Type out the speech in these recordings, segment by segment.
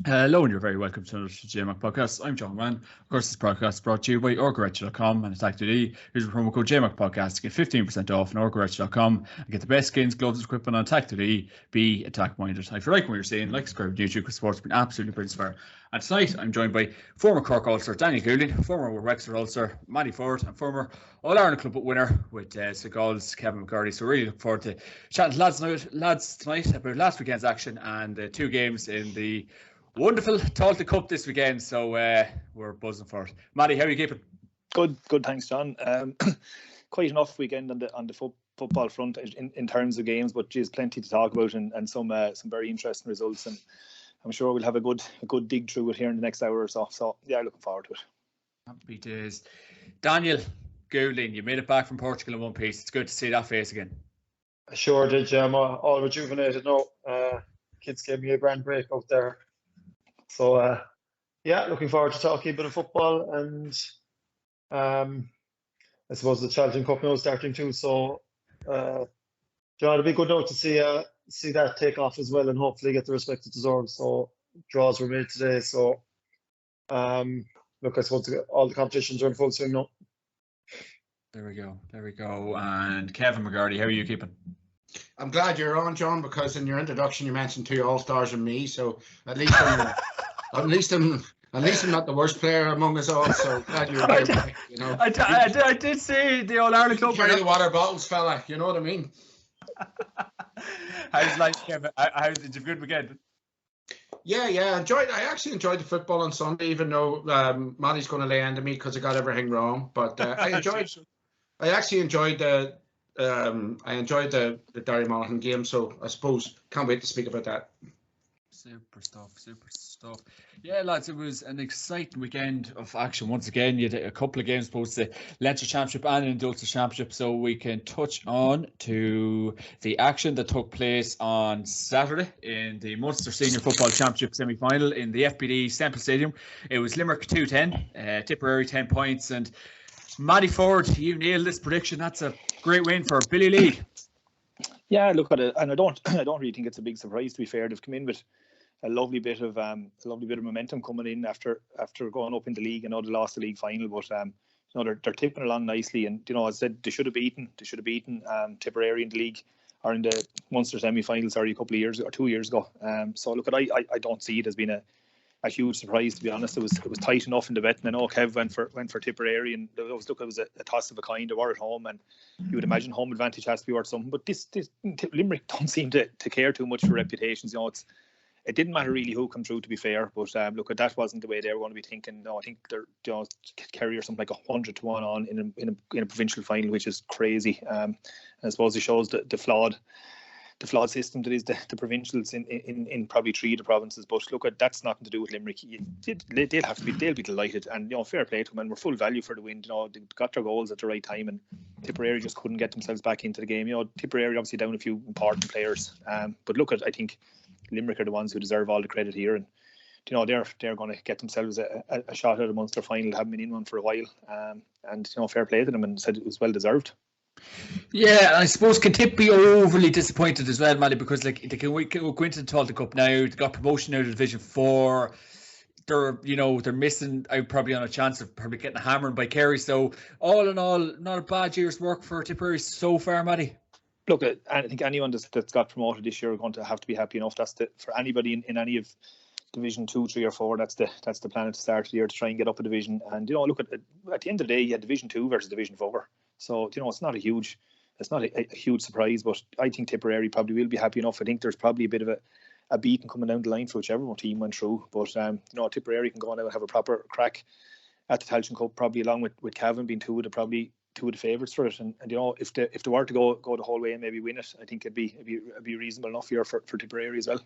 Hello, and you're very welcome to another JMac podcast. I'm John Mann. Of course, this podcast is brought to you by Orgaretcha.com and Atak.ie. Use the promo code JMac podcast to get 15% off on Orgaretcha.com and get the best skins, gloves, and equipment on Atak.ie. Be attack minded. If you like what you're seeing, like, subscribe to YouTube because sports has been absolutely brilliant so far. And tonight, I'm joined by former Cork Ulster Daniel Goulding, former Wexford Ulster Matty Ford, and former All Ireland Club winner with Seagal's Kevin McCarty. So, really look forward to chatting to lads tonight about last weekend's action and 2 games in the wonderful Tailteann Cup this weekend, so we're buzzing for it. Matty, how are you keeping? Good, thanks, John. Quite enough weekend on the football front in terms of games, but geez, plenty to talk about and some very interesting results, and I'm sure we'll have a good dig through it here in the next hour or so. So yeah, looking forward to it. Happy days. Daniel Goulding, you made it back from Portugal in one piece. It's good to see that face again. I sure did, yeah. I'm all rejuvenated now. Kids gave me a grand break out there. So, yeah, looking forward to talking a bit of football, and I suppose the Tailteann Cup now is starting too. So, it'll be good now to see that take off as well, and hopefully get the respect it deserves. So, draws were made today. So, look, I suppose all the competitions are in full swing now. There we go. And Kevin McCarty, how are you keeping? I'm glad you're on, John, because in your introduction you mentioned 2 All-Stars and me, so at least I'm not the worst player among us all. So glad you're here. You know, I did say the All Ireland Club. Carry the water bottles, fella. You know what I mean? How's life, Kevin? Did you have a good weekend? Yeah. I actually enjoyed the football on Sunday, even though Matty's going to lay into me because I got everything wrong. But I actually enjoyed the Derry Monaghan game. So I suppose can't wait to speak about that. Super stuff. Yeah, lads, it was an exciting weekend of action. Once again, you had a couple of games, both the Leinster Championship and in the Ulster Championship, so we can touch on to the action that took place on Saturday in the Munster Senior Football Championship semi-final in the FBD Semple Stadium. It was Limerick 2-10, Tipperary 10 points, and Matty Ford, you nailed this prediction. That's a great win for Billy Lee. Yeah, look at it, and I don't really think it's a big surprise. To be fair, they've come in with a lovely bit of momentum coming in after going up in the league. I know they lost the league final, but they're tipping along nicely. And as I said, they should have beaten Tipperary in the league or in the Munster semi-finals a couple of years or 2 years ago. So look, I don't see it as being a huge surprise, to be honest. It was tight enough in the bet, and I know Kev went for Tipperary, and it was a toss of a kind. They were at home, and you would imagine home advantage has to be worth something. But this Limerick don't seem to care too much for reputations. It didn't matter really who come through, to be fair. But look, that wasn't the way they were going to be thinking. No, I think they're Kerry or something like 100-1 on in a provincial final, which is crazy. And I suppose it shows the flawed system that is the provincials in probably 3 of the provinces. But look, that's nothing to do with Limerick. They'll be delighted, and fair play to them, and we're full value for the win. They got their goals at the right time, and Tipperary just couldn't get themselves back into the game. Tipperary obviously down a few important players, but look, I think Limerick are the ones who deserve all the credit here, and they're going to get themselves a shot at a Munster final. They haven't been in one for a while, and fair play to them, and said it was well deserved. Yeah, I suppose can Tip be overly disappointed as well, Matty, because like they can go into the Tailteann Cup now. They got promotion out of Division 4. They're missing out probably on a chance of probably getting hammered by Kerry. So all in all, not a bad year's work for Tipperary so far, Matty. Look, I think anyone that's got promoted this year are going to have to be happy enough. That's for anybody in any of Division 2, 3 or 4. That's the plan at the start of the year, to try and get up a division. And look at the end of the day, you had Division 2 versus Division 4. So it's not a huge surprise. But I think Tipperary probably will be happy enough. I think there's probably a bit of a beating coming down the line for whichever team went through. But Tipperary can go on out and have a proper crack at the Tailteann Cup, probably along with Cavan being two of the favourites for it. And if they were to go the whole way and maybe win it, I think it'd be reasonable enough year for Tipperary as well.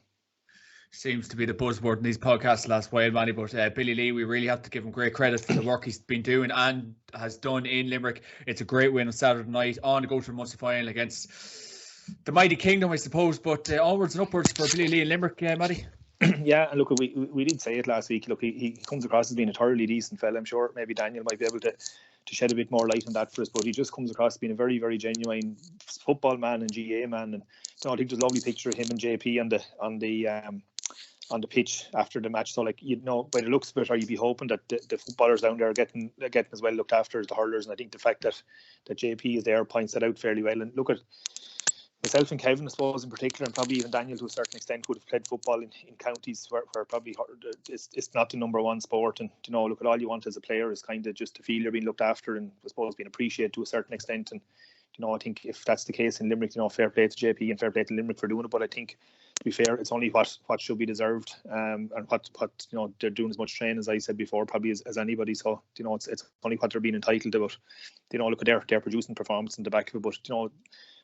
Seems to be the buzzword in these podcasts the last while, Manny, but Billy Lee, we really have to give him great credit for the work he's been doing and has done in Limerick. It's a great win on Saturday night on to go to the Munster final against the mighty Kingdom, I suppose, but onwards and upwards for Billy Lee in Limerick, Matty. Yeah, and look, we did say it last week. Look, he comes across as being a thoroughly decent fella. I'm sure maybe Daniel might be able to shed a bit more light on that for us, but he just comes across as being a very, very genuine football man and GA man. And I think there's a lovely picture of him and JP on the pitch after the match. So like, you know, by the looks of it, or you'd be hoping that the footballers down there are getting as well looked after as the hurlers. And I think the fact that JP is there points that out fairly well. And look at myself and Kevin, I suppose, in particular, and probably even Daniel to a certain extent, would have played football in counties where probably it's not the number one sport. And, you know, look, at all you want as a player is kind of just to feel you're being looked after and, I suppose, being appreciated to a certain extent. And, you know, I think if that's the case in Limerick, you know, fair play to JP and fair play to Limerick for doing it. But I think, to be fair, it's only what should be deserved, and what you know, they're doing as much training, as I said before, probably as anybody. So, you know, it's only what they're being entitled to. But, you know, look at their producing performance in the back of it. But, you know,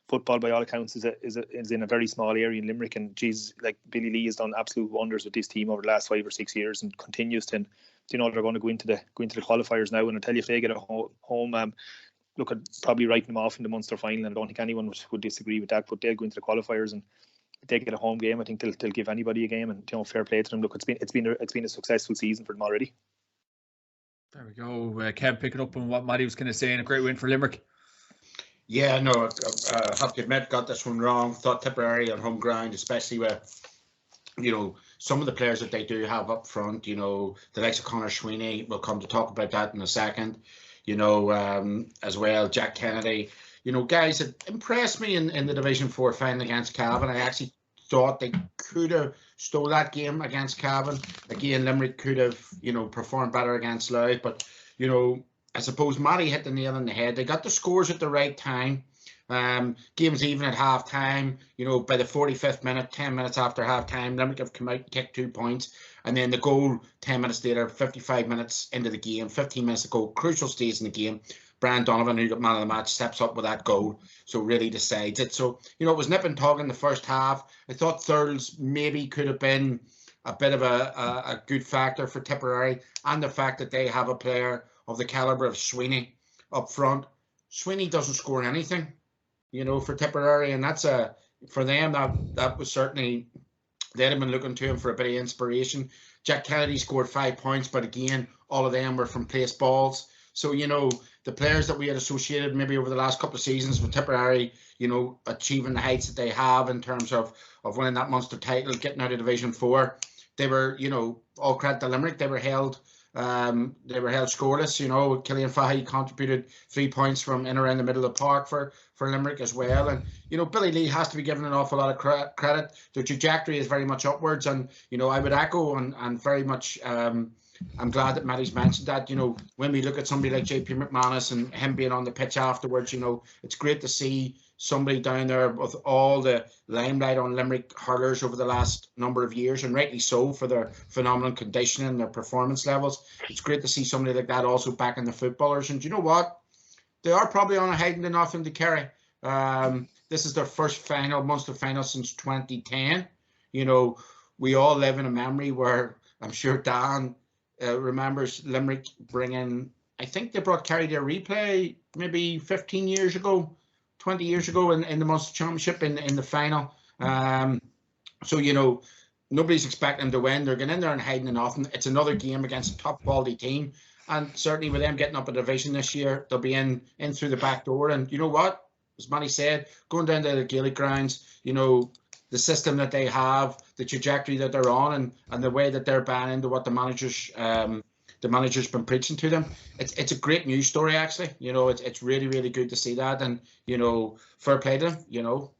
football by all accounts is in a very small area in Limerick, and geez, like Billy Lee has done absolute wonders with this team over the last 5 or 6 years and continues to. And, you know, they're going to go into the qualifiers now, and I tell you, if they get it home, look at probably writing them off in the Munster final, and I don't think anyone would disagree with that. But they'll go into the qualifiers, and if they get a home game, I think they'll give anybody a game, and, you know, fair play to them. Look, it's been a successful season for them already. There we go. Kev picking up on what Matty was kind of saying. A great win for Limerick. Yeah, no, I have to admit, got this one wrong. Thought Tipperary on home ground, especially with, you know, some of the players that they do have up front, you know, the likes of Conor Sweeney, we'll come to talk about that in a second, you know, as well, Jack Kennedy, you know, guys that impressed me in the Division 4 final against Cavan. I actually thought they could have stole that game against Cavan. Again, Limerick could have, you know, performed better against Louth, but, you know, I suppose Matty hit the nail on the head. They got the scores at the right time. Game's even at half time. You know, by the 45th minute, 10 minutes after half time, Limerick have come out and kicked 2 points. And then the goal 10 minutes later, 55 minutes into the game, 15 minutes to go, crucial stage in the game. Brian Donovan, who got man of the match, steps up with that goal. So really decides it. So, you know, it was nip and tug in the first half. I thought Thurles maybe could have been a bit of a good factor for Tipperary, and the fact that they have a player of the calibre of Sweeney up front. Sweeney doesn't score anything, you know, for Tipperary, and that's for them that was certainly, they'd have been looking to him for a bit of inspiration. Jack Kennedy scored 5 points, but again, all of them were from place balls. So, you know, the players that we had associated maybe over the last couple of seasons with Tipperary, you know, achieving the heights that they have in terms of winning that Munster title, getting out of Division 4, they were, you know, all credit to Limerick, they were held scoreless. You know, Killian Fahy contributed 3 points from in around the middle of the park for Limerick as well. And, you know, Billy Lee has to be given an awful lot of credit. The trajectory is very much upwards. And, you know, I would echo and very much, I'm glad that Matty's mentioned that. You know, when we look at somebody like JP McManus and him being on the pitch afterwards, you know, it's great to see somebody down there with all the limelight on Limerick hurlers over the last number of years, and rightly so for their phenomenal conditioning and their performance levels. It's great to see somebody like that also back in the footballers. And you know what? They are probably on a hiding to nothing to Kerry. This is their first Munster final since 2010. You know, we all live in a memory where I'm sure Dan remembers Limerick bringing, I think they brought Kerry their replay maybe 15 years ago. 20 years ago in the Munster Championship in the final. So, you know, nobody's expecting them to win. They're getting in there and hiding in nothing. It's another game against a top quality team. And certainly with them getting up a division this year, they'll be in through the back door. And you know what? As Manny said, going down to the Gaelic grounds, you know, the system that they have, the trajectory that they're on, and the way that they're buying into what the manager's been preaching to them. It's a great news story, actually. You know, it's really, really good to see that. And, you know, fair play to them, you know.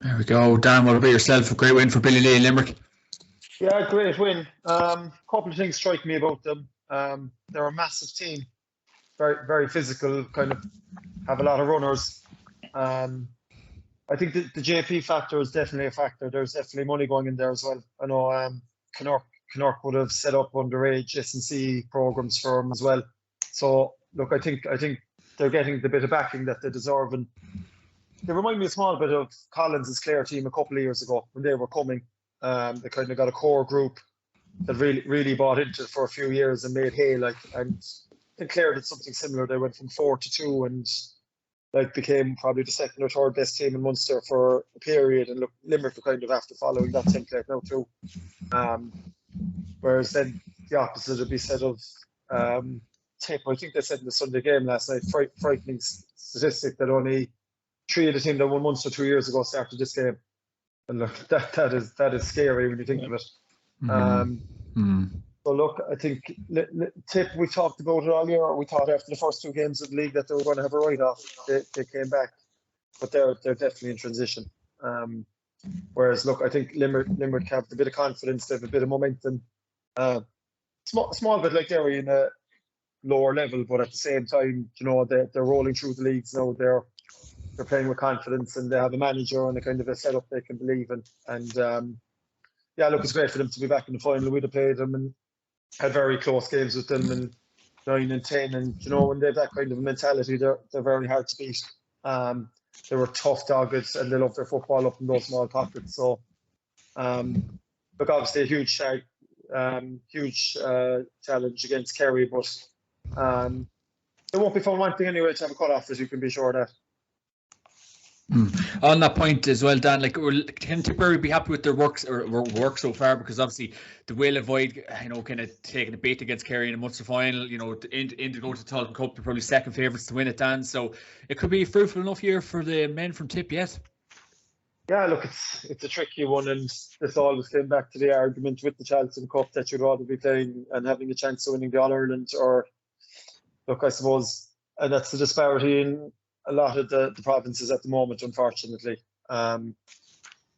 There we go. Dan, what about yourself? A great win for Billy Lee in Limerick. Yeah, great win. Couple of things strike me about them. They're a massive team. Very, very physical, kind of have a lot of runners. I think the JP factor is definitely a factor. There's definitely money going in there as well. I know Canuck would have set up underage S&C programs for them as well. So look, I think they're getting the bit of backing that they deserve, and they remind me a small bit of Collins' Clare team a couple of years ago when they were coming. They kind of got a core group that really bought into it for a few years and made hay. And I think Clare did something similar. They went from 4 to 2 and became probably the second or third best team in Munster for a period. And look, Limerick are kind of after following that template now too. Whereas then the opposite would be said of Tip. I think they said in the Sunday game last night, frightening statistic that only 3 of the team that won Munster 2 years ago started this game. And look, that is scary when you think of it. So look, I think Tip, we talked about it earlier. We thought after the first 2 games of the league that they were going to have a write-off. They came back, but they're definitely in transition. Whereas, look, I think Limerick have a bit of confidence. They have a bit of momentum. Small bit like Derry in a lower level, but at the same time, you know, they're rolling through the leagues now. They're playing with confidence, and they have a manager and a kind of a setup they can believe in. And yeah, look, it's great for them to be back in the final. We'd have played them and had very close games with them in 9 and 10. And you know, when they have that kind of a mentality, they're very hard to beat. They were tough doggeds, and they love their football up in those small pockets. So, look, obviously a huge challenge against Kerry, but it won't be fun one thing anyway to have a cut-off, as you can be sure of that. On that point as well, Dan, like, can Tipperary be happy with their work so far? Because obviously they will avoid, you know, kind of taking a beat against Kerry in a Munster final. You know, in to go to the Tailteann Cup, they're probably second favourites to win it, Dan. So it could be a fruitful enough year for the men from Tip yet. Yeah, look, it's a tricky one, and this always came back to the argument with the Tailteann Cup that you'd rather be playing and having a chance of winning the All-Ireland, or look, I suppose, and that's the disparity in a lot of the provinces at the moment, unfortunately. I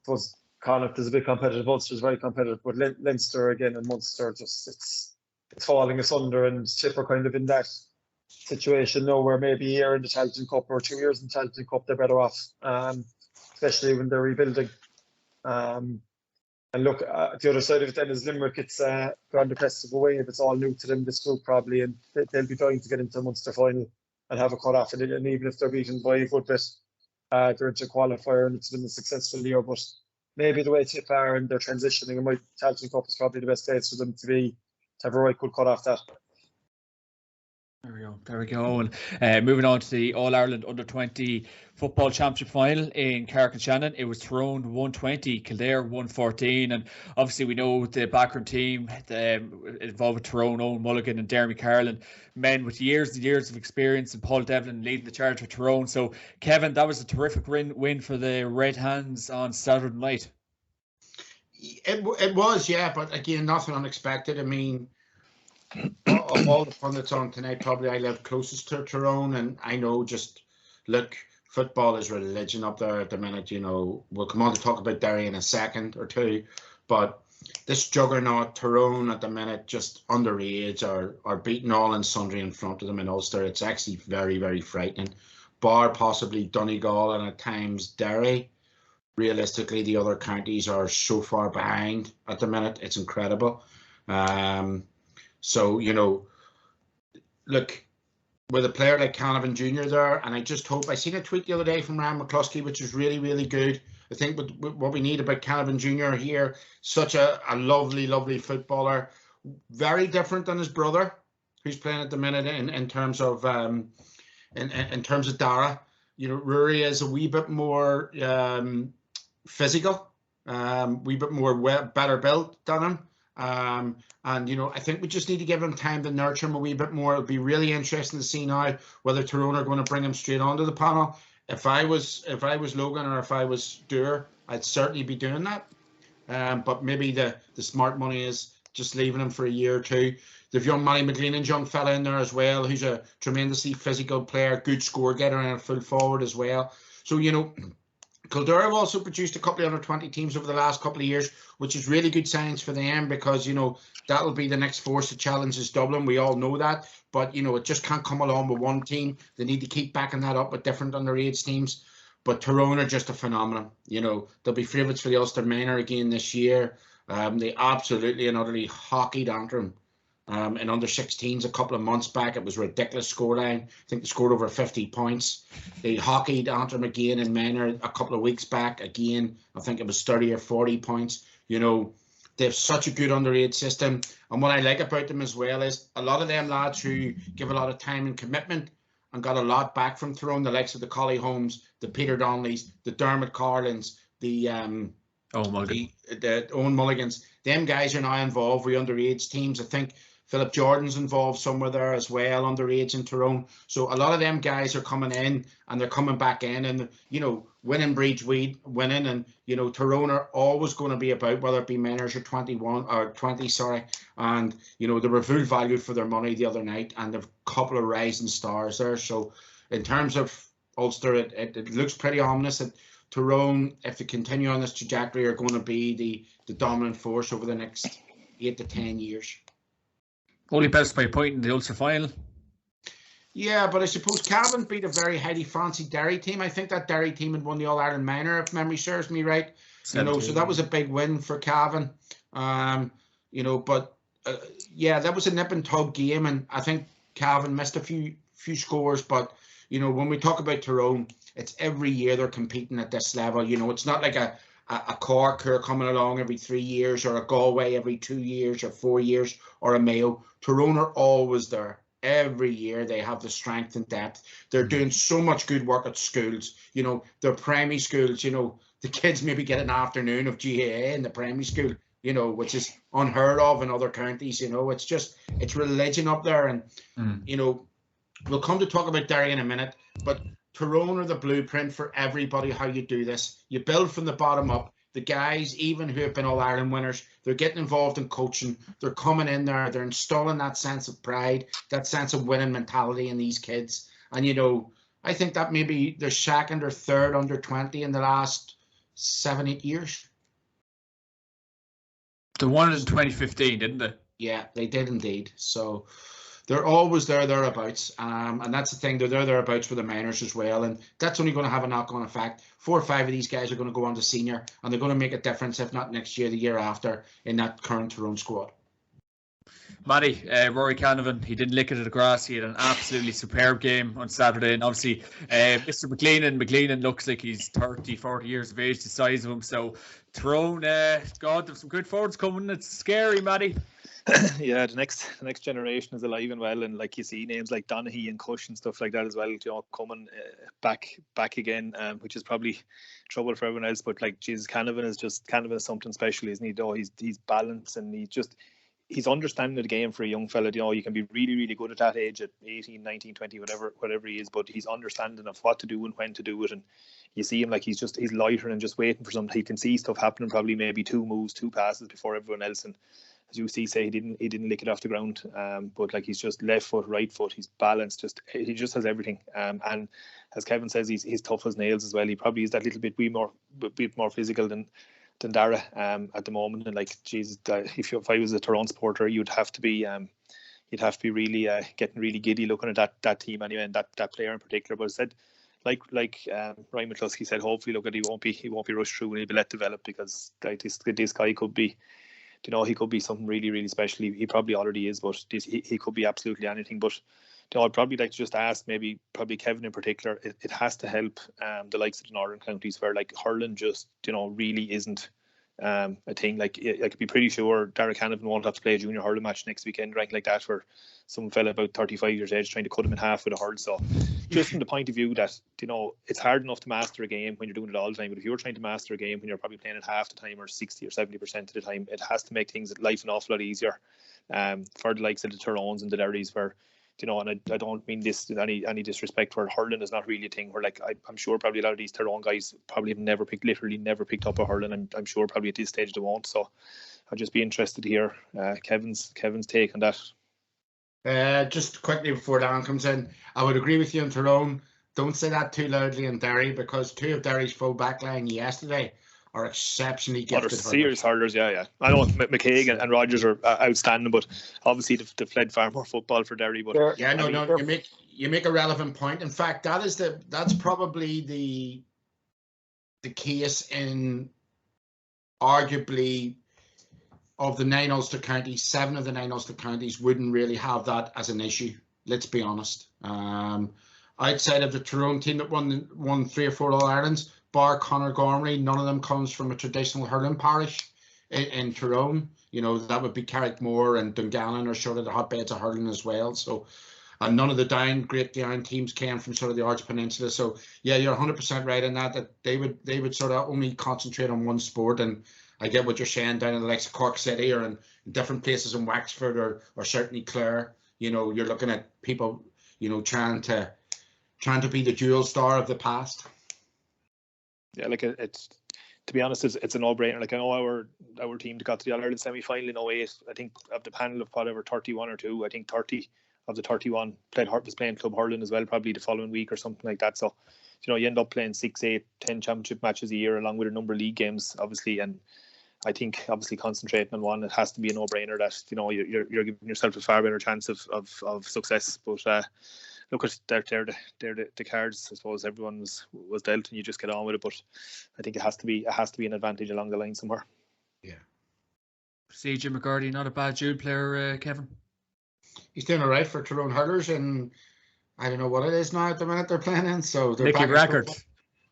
suppose Connacht is a bit competitive, Ulster is very competitive, but Leinster again and Munster, just it's falling asunder, and Tip are kind of in that situation now where maybe a year in the Tailteann Cup or 2 years in the Tailteann Cup they're better off, especially when they're rebuilding. And look, the other side of it then is Limerick. It's gone the crest of a wave. It's all new to them, this group probably, and they'll be dying to get into the Munster final and have a cut-off. And even if they're beaten by a good bit, they're into a qualifier, and it's been a successful year. But maybe the way Tip are and they're transitioning, and my Tailteann Cup is probably the best place for them to have a right good cut-off that. There we go. And moving on to the All-Ireland Under-20 Football Championship final in Carrick and Shannon. It was Tyrone 120, Kildare 114. And obviously we know the background team involved with Tyrone, Owen Mulligan and Derry Carlin, men with years and years of experience, and Paul Devlin leading the charge for Tyrone. So, Kevin, that was a terrific win for the Red Hands on Saturday night. It was, yeah, but again, nothing unexpected. I mean, of all the fun that's on tonight, probably I live closest to Tyrone, and I know, just look, football is religion up there at the minute. You know, we'll come on to talk about Derry in a second or two, but this juggernaut Tyrone at the minute, just underage, are beating all and sundry in front of them in Ulster. It's actually very, very frightening. Bar possibly Donegal and at times Derry. Realistically, the other counties are so far behind at the minute. It's incredible. So, you know, look, with a player like Canavan Jr. there, and I just hope, I seen a tweet the other day from Ryan McCluskey, which was really, really good. I think what we need about Canavan Jr. here, such a lovely, lovely footballer, very different than his brother, who's playing at the minute in terms of in terms of Dara. You know, Rory is a wee bit more physical, wee bit more better built than him. And you know, I think we just need to give him time to nurture him a wee bit more. It'll be really interesting to see now whether Tyrone are going to bring him straight onto the panel. If I was Logan, or if I was Dewar, I'd certainly be doing that. But maybe the smart money is just leaving him for a year or two. They've young Manny McLean's young fella in there as well, who's a tremendously physical player, good score getter, and a full forward as well. So, you know, Kildare have also produced a couple of under-20 teams over the last couple of years, which is really good signs for them, because, you know, that'll be the next force that challenges Dublin. We all know that. But, you know, it just can't come along with one team. They need to keep backing that up with different underage teams. But Tyrone are just a phenomenon. You know, they'll be favourites for the Ulster Minor again this year. They absolutely and utterly hockeyed Antrim. In under-16s a couple of months back, it was a ridiculous scoreline. I think they scored over 50 points. They hockeyed Antrim again in Minor a couple of weeks back. Again, I think it was 30 or 40 points. You know, they have such a good underage system. And what I like about them as well is a lot of them lads who give a lot of time and commitment and got a lot back from Tyrone, the likes of the Collie Holmes, the Peter Donnellys, the Dermot Carlins, the Owen Mulligans. Them guys are now involved with underage teams. I think Philip Jordan's involved somewhere there as well, underage in Tyrone. So a lot of them guys are coming in and they're coming back in, and winning breeds winning, and Tyrone are always going to be about, whether it be minors or 21 or 20, sorry, and they were full value for their money the other night, and they've a couple of rising stars there. So in terms of Ulster, it looks pretty ominous that Tyrone, if they continue on this trajectory, are going to be the dominant force over the next 8 to 10 years. Only best by a point in the Ulster final. Yeah, but I suppose Cavan beat a very highly fancied Derry team. I think that Derry team had won the All-Ireland minor, if memory serves me right. So that was a big win for Cavan. But that was a nip and tug game, and I think Cavan missed a few scores. But when we talk about Tyrone, it's every year they're competing at this level. It's not like a Cork who are coming along every 3 years, or a Galway every 2 years or 4 years, or a Mayo. Tyrone are always there. Every year they have the strength and depth. They're doing so much good work at schools. Their primary schools, the kids maybe get an afternoon of GAA in the primary school, which is unheard of in other counties. It's religion up there. And, we'll come to talk about Derry in a minute, but Tyrone are the blueprint for everybody how you do this. You build from the bottom up. The guys, even who have been All-Ireland winners, they're getting involved in coaching. They're coming in there. They're installing that sense of pride, that sense of winning mentality in these kids. And, I think that maybe they're second or third under 20 in the last 7-8 years. They won it in 2015, didn't they? Yeah, they did indeed. So they're always thereabouts, and that's the thing. They're thereabouts for the minors as well, and that's only going to have a knock-on effect. 4 or 5 of these guys are going to go on to senior, and they're going to make a difference, if not next year, the year after, in that current Tyrone squad. Matty, Rory Canavan, he didn't lick it at the grass. He had an absolutely superb game on Saturday, and obviously Mr. McLeanan looks like he's 30, 40 years of age, the size of him. So Tyrone, God, there's some good forwards coming. It's scary, Matty. Yeah, the next generation is alive and well, and like you see names like Donaghy and Cush and stuff like that as well, coming back again, which is probably trouble for everyone else. But like Jesus, Canavan is something special, isn't he? He's balanced, and he's understanding of the game for a young fella. You can be really, really good at that age, at 18, 19, 20, whatever he is, but he's understanding of what to do and when to do it. And you see him like he's loitering and just waiting for something. He can see stuff happening, probably maybe 2 moves, 2 passes before everyone else. And as you see, he didn't lick it off the ground. But like, he's just left foot, right foot. He's balanced. He just has everything. And as Kevin says, he's tough as nails as well. He probably is that little bit more physical than Dara at the moment. And like, Jesus, if I was a Tyrone supporter, you'd have to be really getting really giddy looking at that team anyway, and that player in particular. But I said, like Ryan McCluskey said, hopefully, he won't be rushed through, and he'll be let develop, because like this guy could be, he could be something really, really special. He probably already is, but he could be absolutely anything. But I'd probably like to just ask, probably Kevin in particular, it has to help the likes of the Northern counties, where like hurling just really isn't a thing. Like, I could be pretty sure Derek Canavan won't have to play a junior hurling match next weekend, right, like that, for some fella about 35 years age trying to cut him in half with a hurl. So just from the point of view that it's hard enough to master a game when you're doing it all the time, but if you're trying to master a game when you're probably playing it half the time, or 60 or 70% of the time, it has to make life an awful lot easier for the likes of the Tyrones and the Derrys, where and I don't mean this in any disrespect, where hurling is not really a thing, where like I'm sure probably a lot of these Tyrone guys probably have literally never picked up a hurling, and I'm sure probably at this stage they won't. So I'd just be interested to hear Kevin's take on that. Just quickly before Dan comes in, I would agree with you on Tyrone. Don't say that too loudly in Derry, because 2 of Derry's full back line yesterday are exceptionally gifted. They're serious hurlers, yeah. I know McCaig and Rogers are outstanding, but obviously they've played far more football for Derry. But you make a relevant point. In fact, that's probably the case in arguably of the 9 Ulster counties. 7 of the 9 Ulster counties wouldn't really have that as an issue. Let's be honest. Outside of the Tyrone team that won 3 or 4 All Irelands, bar Conor Gormley, none of them comes from a traditional hurling parish in Tyrone. That would be Carrickmore and Dungannon are sort of the hotbeds of hurling as well. So, and none of the Great Down teams came from sort of the Arch Peninsula. So yeah, you're 100% right in that they would sort of only concentrate on one sport. And I get what you're saying down in the likes of Cork City or in different places in Wexford or certainly Clare. You know, you're looking at people, you know, trying to be the dual star of the past. Yeah, like it's to be honest, it's a no-brainer. Like I know our team got to the All-Ireland semi-final in 08. I think of the panel of whatever 31 or 2, I think 30 of the 31 was playing club hurling as well, probably the following week or something like that. So, you know, you end up playing 6, 8, 10 championship matches a year along with a number of league games, obviously. And I think obviously concentrating on one, it has to be a no-brainer that, you know, you're giving yourself a far better chance of success. But look at they're the cards. I suppose everyone was dealt, and you just get on with it. But I think it has to be an advantage along the line somewhere. Yeah. CJ McGarty, not a bad Jude player, Kevin. He's doing all right for Tyrone Hurlers, and I don't know what it is now at the minute they're playing in. So they're Nicky Rackard.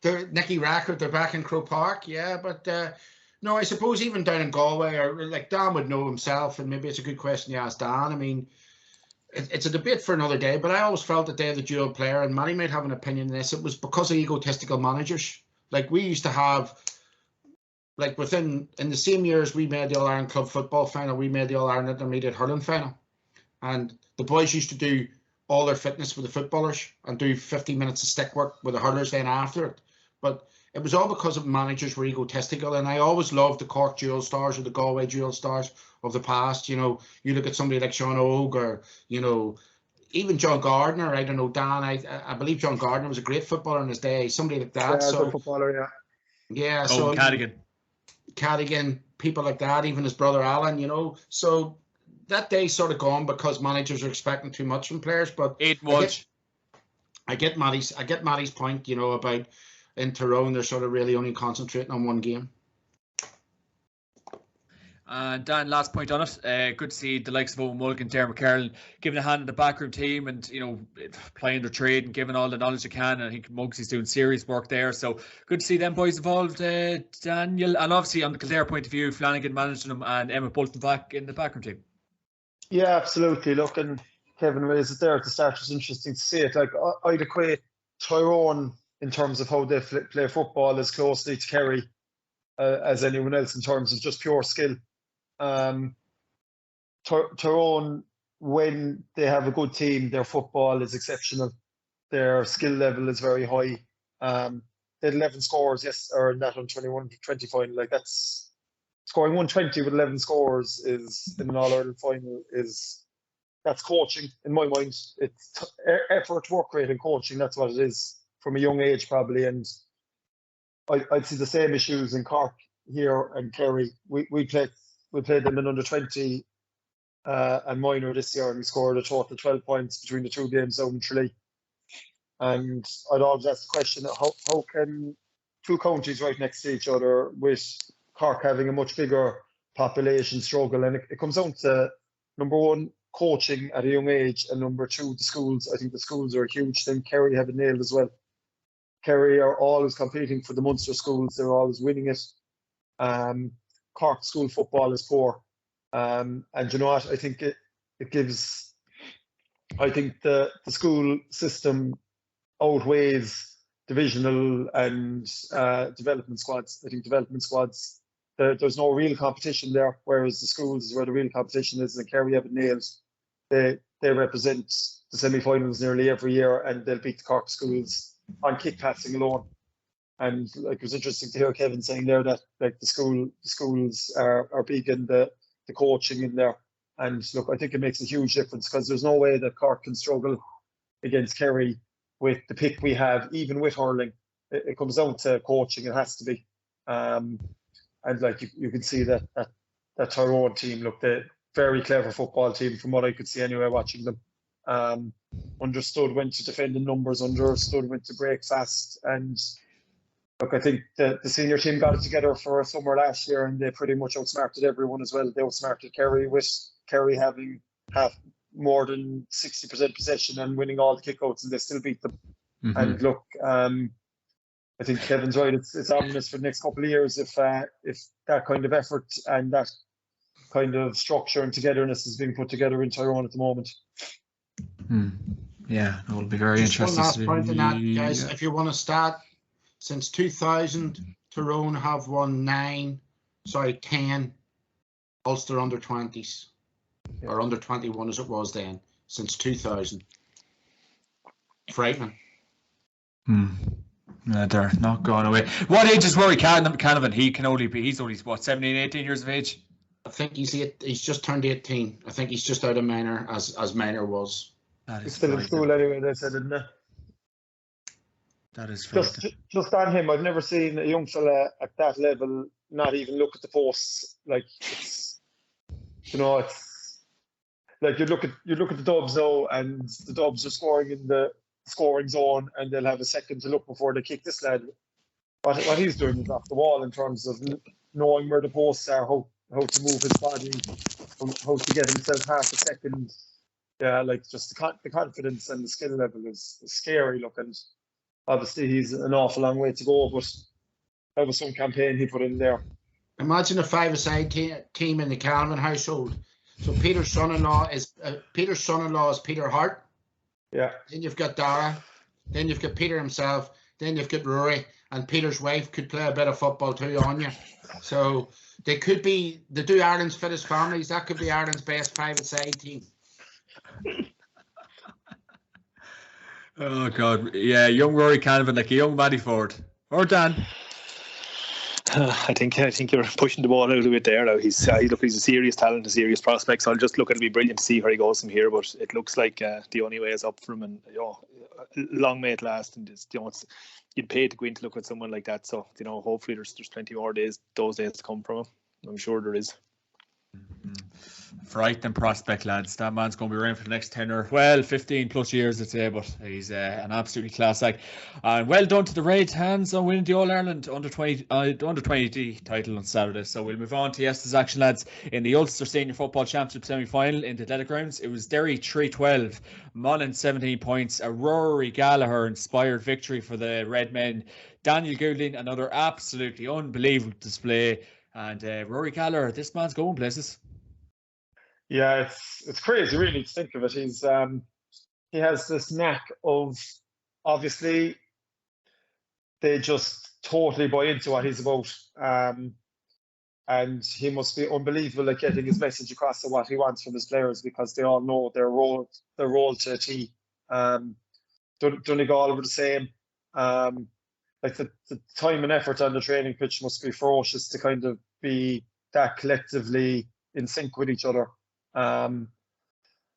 Nicky Rackard, they're back in Croke Park, yeah. But no, I suppose even down in Galway, or like Dan would know himself, and maybe it's a good question you ask Dan. I mean, it's a debate for another day, but I always felt that they're the dual player, and Matty might have an opinion on this. It was because of egotistical managers. Like we used to have, like in the same years we made the All-Ireland Club football final, we made the All-Ireland Intermediate hurling final. And the boys used to do all their fitness with the footballers and do 50 minutes of stick work with the hurlers then after it. But it was all because of managers were egotistical. And I always loved the Cork dual stars or the Galway dual stars of the past. You know, you look at somebody like Sean Ogue or, you know, even John Gardner. I don't know, Dan. I believe John Gardner was a great footballer in his day. Somebody like that. Yeah, so good footballer, yeah. Yeah. Oh, so Cadigan, people like that, even his brother Alan, you know. So that day's sort of gone because managers are expecting too much from players. But I get Matty's point, you know, about in Tyrone they're sort of really only concentrating on one game. Dan, last point on it. Good to see the likes of Owen Mulligan, Dermot Carroll giving a hand in the backroom team and, you know, playing their trade and giving all the knowledge they can. And I think Muggsy's doing serious work there. So good to see them boys involved, Daniel. And obviously on the Kildare point of view, Flanagan managing them and Emma Bolton back in the backroom team. Yeah, absolutely. Look, and Kevin raised it there at the start. It's interesting to see it. Like, I'd equate Tyrone in terms of how they play football as closely to Kerry as anyone else in terms of just pure skill. Tyrone, when they have a good team, their football is exceptional. Their skill level is very high. They had 11 scores, yes, or in that on 21-20 final. Like, that's scoring 120 with 11 scores is in an All-Ireland final that's coaching in my mind. It's effort, work rate, and coaching. That's what it is from a young age probably. And I'd see the same issues in Cork here and Kerry. We played them in under 20 and minor this year, and we scored a total of 12 points between the two games out in Tralee. And I'd always ask the question, how can two counties right next to each other with Cork having a much bigger population struggle? And it comes down to, number one, coaching at a young age, and number two, the schools. I think the schools are a huge thing. Kerry have it nailed as well. Kerry are always competing for the Munster schools. They're always winning it. Cork school football is poor. And you know what? I think it gives, I think the school system outweighs divisional and development squads. I think development squads, there's no real competition there, whereas the schools is where the real competition is, and Kerry have it nailed. They represent the semi-finals nearly every year, and they'll beat the Cork schools on kick passing alone. And like, it was interesting to hear Kevin saying there that like the schools are big in the coaching in there. And look, I think it makes a huge difference, because there's no way that Cork can struggle against Kerry with the pick we have, even with hurling. It comes down to coaching. It has to be. And like you can see that Tyrone team, look, they're very clever football team from what I could see anyway watching them. Understood when to defend in numbers, understood when to break fast. And look, I think the senior team got it together for a summer last year, and they pretty much outsmarted everyone as well. They outsmarted Kerry, with Kerry having more than 60% possession and winning all the kickouts, and they still beat them. Mm-hmm. And look, I think Kevin's right. It's ominous for the next couple of years if that kind of effort and that kind of structure and togetherness is being put together in Tyrone at the moment. Yeah, it will be very interesting. One last point on that, guys. If you want to start, since 2000, Tyrone have won 9 10 Ulster under-20s, or under-21 as it was then, since 2000. Frightening. No, they're not going away. What age is Rory Canavan? He's only, what, 17, 18 years of age? I think he's just turned 18. I think he's just out of minor, as minor was. That is He's still in school anyway, they said, isn't it? That is just on him. I've never seen a young fella at that level not even look at the posts. Like, it's like you look at the Dubs now, and the Dubs are scoring in the scoring zone, and they'll have a second to look before they kick this lad. What he's doing is off the wall in terms of knowing where the posts are, how to move his body, how to get himself half a second. Yeah, like just the confidence and the skill level is scary looking. Obviously, he's an awful long way to go, but that was some campaign he put in there. Imagine a five-a-side team in the Calvin household. So Peter's son-in-law is Peter Hart. Yeah. Then you've got Dara. Then you've got Peter himself. Then you've got Rory, and Peter's wife could play a bit of football too on you. So they do Ireland's fittest families. That could be Ireland's best five-a-side team. Oh God, yeah, young Rory Canavan, like a young Matty Ford, or Dan. I think you're pushing the ball out a bit there now. He's a serious talent, a serious prospect. So I'll just look. It'll be brilliant to see where he goes from here. But it looks like the only way is up for him, and long may it last. And you'd pay to go in to look at someone like that. So hopefully there's plenty more those days to come from him. I'm sure there is. Frightening prospect, lads. That man's going to be around for the next 15 plus years, I'd say, but he's an absolutely class act. And well done to the Red Hands on winning the All-Ireland under-20 title on Saturday. So we'll move on to yesterday's action, lads. In the Ulster Senior Football Championship semi-final in the Athletic Grounds, it was Derry 3-12, Monaghan 17 points, a Rory Gallagher-inspired victory for the Red Men. Daniel Goodlin, another absolutely unbelievable display. And Rory Gallagher, this man's going places. Yeah, it's crazy really to think of it. He has this knack of, obviously, they just totally buy into what he's about. And he must be unbelievable at getting his message across to what he wants from his players, because they all know their role to a T. Donegal were the same. Like the time and effort on the training pitch must be ferocious to kind of be that collectively in sync with each other. And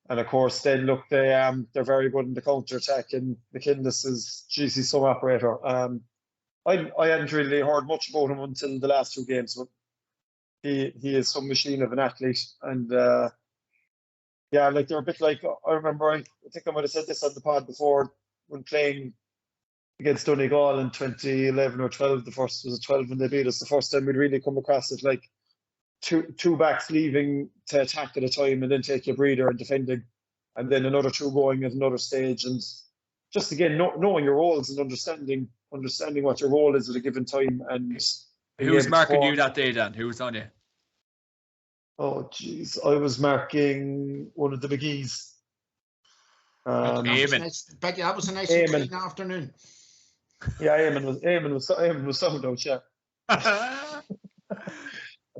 of course, then look, they're very good in the counter attack, and McInnes is GC some operator. I hadn't really heard much about him until the last two games, but he is some machine of an athlete. And yeah, like they're a bit like, I remember, I think I might have said this on the pod before, when playing against Donegal in 2011 or 12, was it 12 when they beat us, the first time we'd really come across it, like two backs leaving to attack at a time and then take your breather and defending, and then another two going at another stage. And just again, knowing your roles and understanding what your role is at a given time. And who was marking you that day, Dan? Who was on you? Oh jeez, I was marking one of the McGees. That was a nice clean afternoon. Yeah, Eamon was sound out, yeah.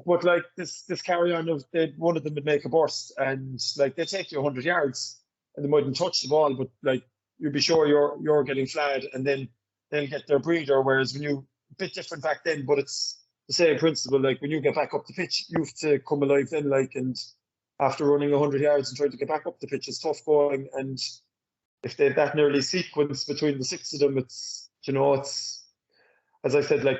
But like this carry on of one of them would make a burst, and like they take you 100 yards and they mightn't touch the ball, but like you'd be sure you're getting flat, and then they'll get their breather. Whereas when a bit different back then, but it's the same principle. Like when you get back up the pitch, you have to come alive then. Like, and after running 100 yards and trying to get back up the pitch, it's tough going. And if they've that nearly sequence between the six of them, it's as I said, like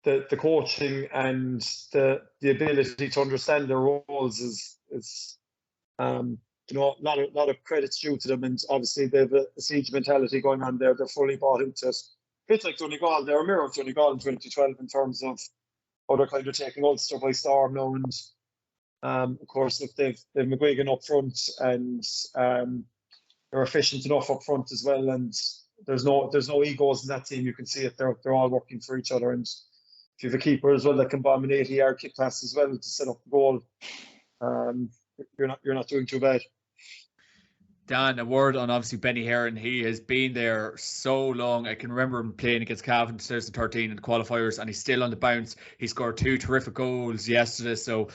the coaching and the ability to understand their roles is a lot of credits due to them. And obviously they have a siege mentality going on there. They're fully bought into it. A bit like Donegal, they're a mirror of Donegal in 2012 in terms of how they're kind of taking Ulster by storm now. And of course, if they've McGuigan up front, and they're efficient enough up front as well. And there's no egos in that team. You can see it. They're all working for each other. And if you have a keeper as well that can bomb an 80-yard kick pass as well to set up the goal, you're not doing too bad. Dan, a word on obviously Benny Heron. He has been there so long. I can remember him playing against Cavan in 2013 in the qualifiers, and he's still on the bounce. He scored 2 terrific goals yesterday, so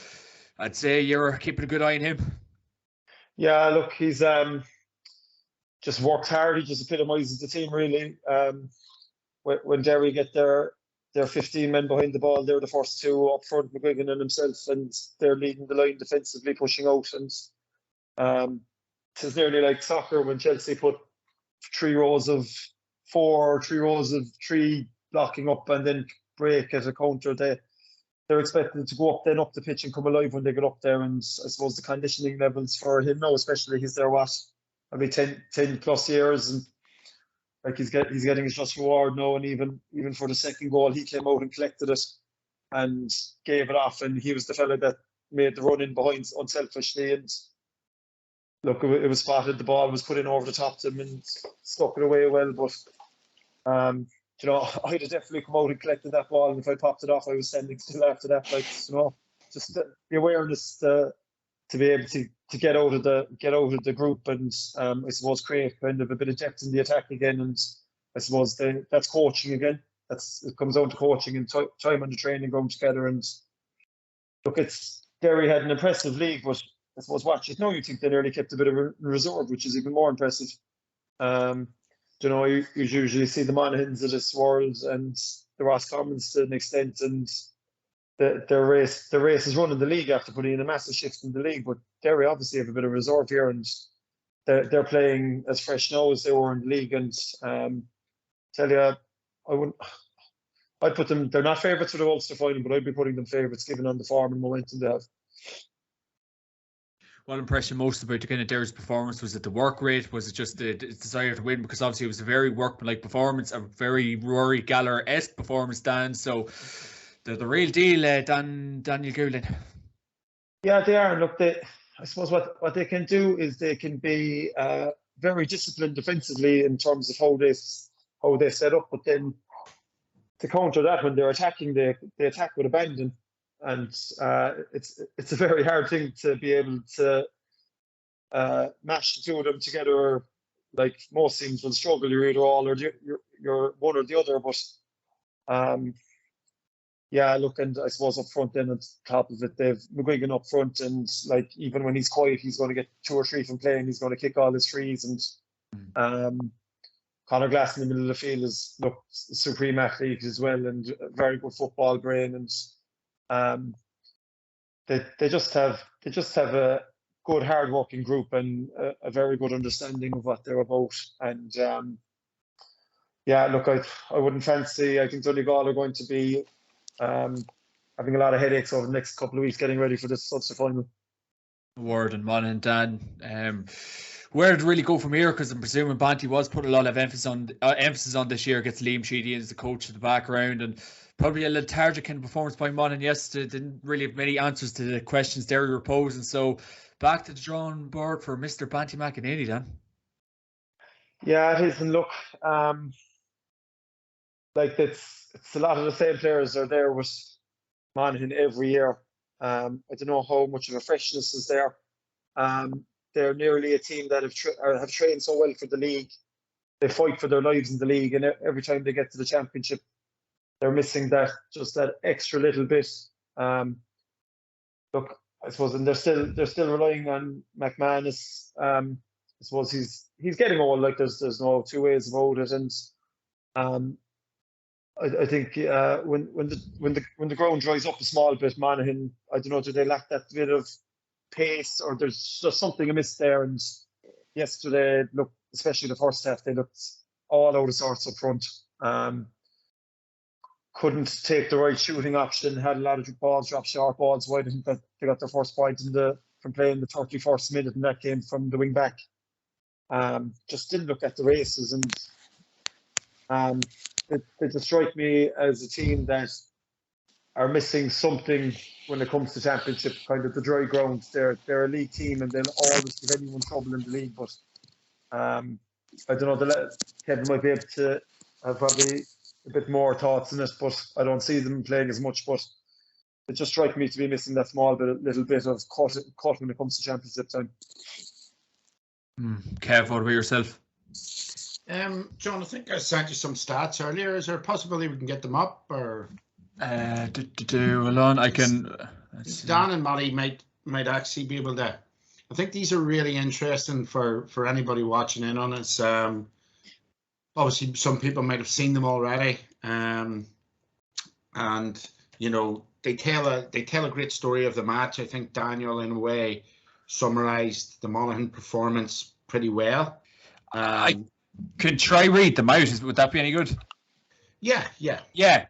I'd say you're keeping a good eye on him. Yeah, look, he's just works hard. He just epitomises the team, really. When Derry get their 15 men behind the ball, they're the first 2 up front, McGuigan and himself, and they're leading the line defensively, pushing out. And it's nearly like soccer when Chelsea put 3 rows of 4, 3 rows of 3 blocking up and then break at a counter. They're expected to go up the pitch and come alive when they get up there. And I suppose the conditioning levels for him now, especially, he's there maybe 10 plus years, and like he's getting his just reward now. And even for the second goal, he came out and collected it and gave it off, and he was the fella that made the run in behind unselfishly. And look, it was spotted, the ball was put in over the top to him and stuck it away well. But I'd have definitely come out and collected that ball, and if I popped it off, I was standing still after that. Just the awareness to be able to get out of the group, and I suppose create kind of a bit of depth in the attack again. And I suppose that's coaching again. It comes down to coaching and time on the training ground together. And look, Derry had an impressive league, but I suppose watch it now, you think they nearly kept a bit of a reserve, which is even more impressive. You usually see the Monaghans of this world and the Roscommons to an extent, and the race is running the league after putting in a massive shift in the league. But Derry obviously have a bit of reserve here, and they're playing as fresh now as they were in the league. And tell you, I'd put them. They're not favourites for the Ulster final, but I'd be putting them favourites given on the form and momentum they have. What impressed you most about the kind of Derry's performance? Was it the work rate? Was it just the desire to win? Because obviously it was a very workmanlike performance, a very Rory Gallagher-esque performance, Dan. So the real deal, Daniel Goulin. Yeah, they are. Look, I suppose what they can do is they can be very disciplined defensively in terms of how they set up, but then to counter that, when they're attacking, they attack with abandon. And it's a very hard thing to be able to mash the 2 of them together. Like most teams will struggle, you're either all or you're one or the other. But look, and I suppose up front then at the top of it, they've McGuigan up front, and like even when he's quiet, he's going to get 2 or 3 from playing. He's going to kick all his threes, and Conor Glass in the middle of the field is a supreme athlete as well, and a very good football brain. And they just have a good, hard-working group and a very good understanding of what they're about. And look, I wouldn't fancy. I think Donegal are going to be having a lot of headaches over the next couple of weeks getting ready for this Ulster final. Word and Monaghan, Dan. Where did it really go from here? Because I'm presuming Banty was putting a lot of emphasis on this year. Gets Liam Sheedy as the coach at the background, and probably a lethargic kind of performance by Monaghan yesterday. Didn't really have many answers to the questions Derry were posing. So back to the drawing board for Mr. Banty McEnany, Dan. Yeah, it is. And look, like it's a lot of the same players are there with Monaghan every year. I don't know how much of a freshness is there. They're nearly a team that have trained so well for the league. They fight for their lives in the league, and every time they get to the championship, they're missing that extra little bit. Look, I suppose, and they're still relying on McManus. I suppose he's getting old. Like there's no 2 ways about it. And I think when the ground dries up a small bit, Monaghan, I don't know, do they lack that bit of pace, or there's just something amiss there? And yesterday, look, especially the first half, they looked all out of sorts up front. Couldn't take the right shooting option, had a lot of balls, dropped short balls wide. I think that they got their first point from playing the 31st minute, and that came from the wing back. Just didn't look at the races, and they just strike me as a team that are missing something when it comes to championship, kind of the dry ground. They're a league team, and they'll always give anyone trouble in the league. But I don't know, Kevin might be able to have probably a bit more thoughts on it, but I don't see them playing as much. But it just strikes me to be missing that little bit of cut when it comes to championship time. Kev, what about yourself? John, I think I sent you some stats earlier. Is there a possibility we can get them up, or Hold on, I can. Dan and Matty might actually be able to. I think these are really interesting for anybody watching in on it. Obviously, some people might have seen them already, and you know they tell a great story of the match. I think Daniel, in a way, summarised the Monaghan performance pretty well. I can try read them out. Would that be any good? Yeah.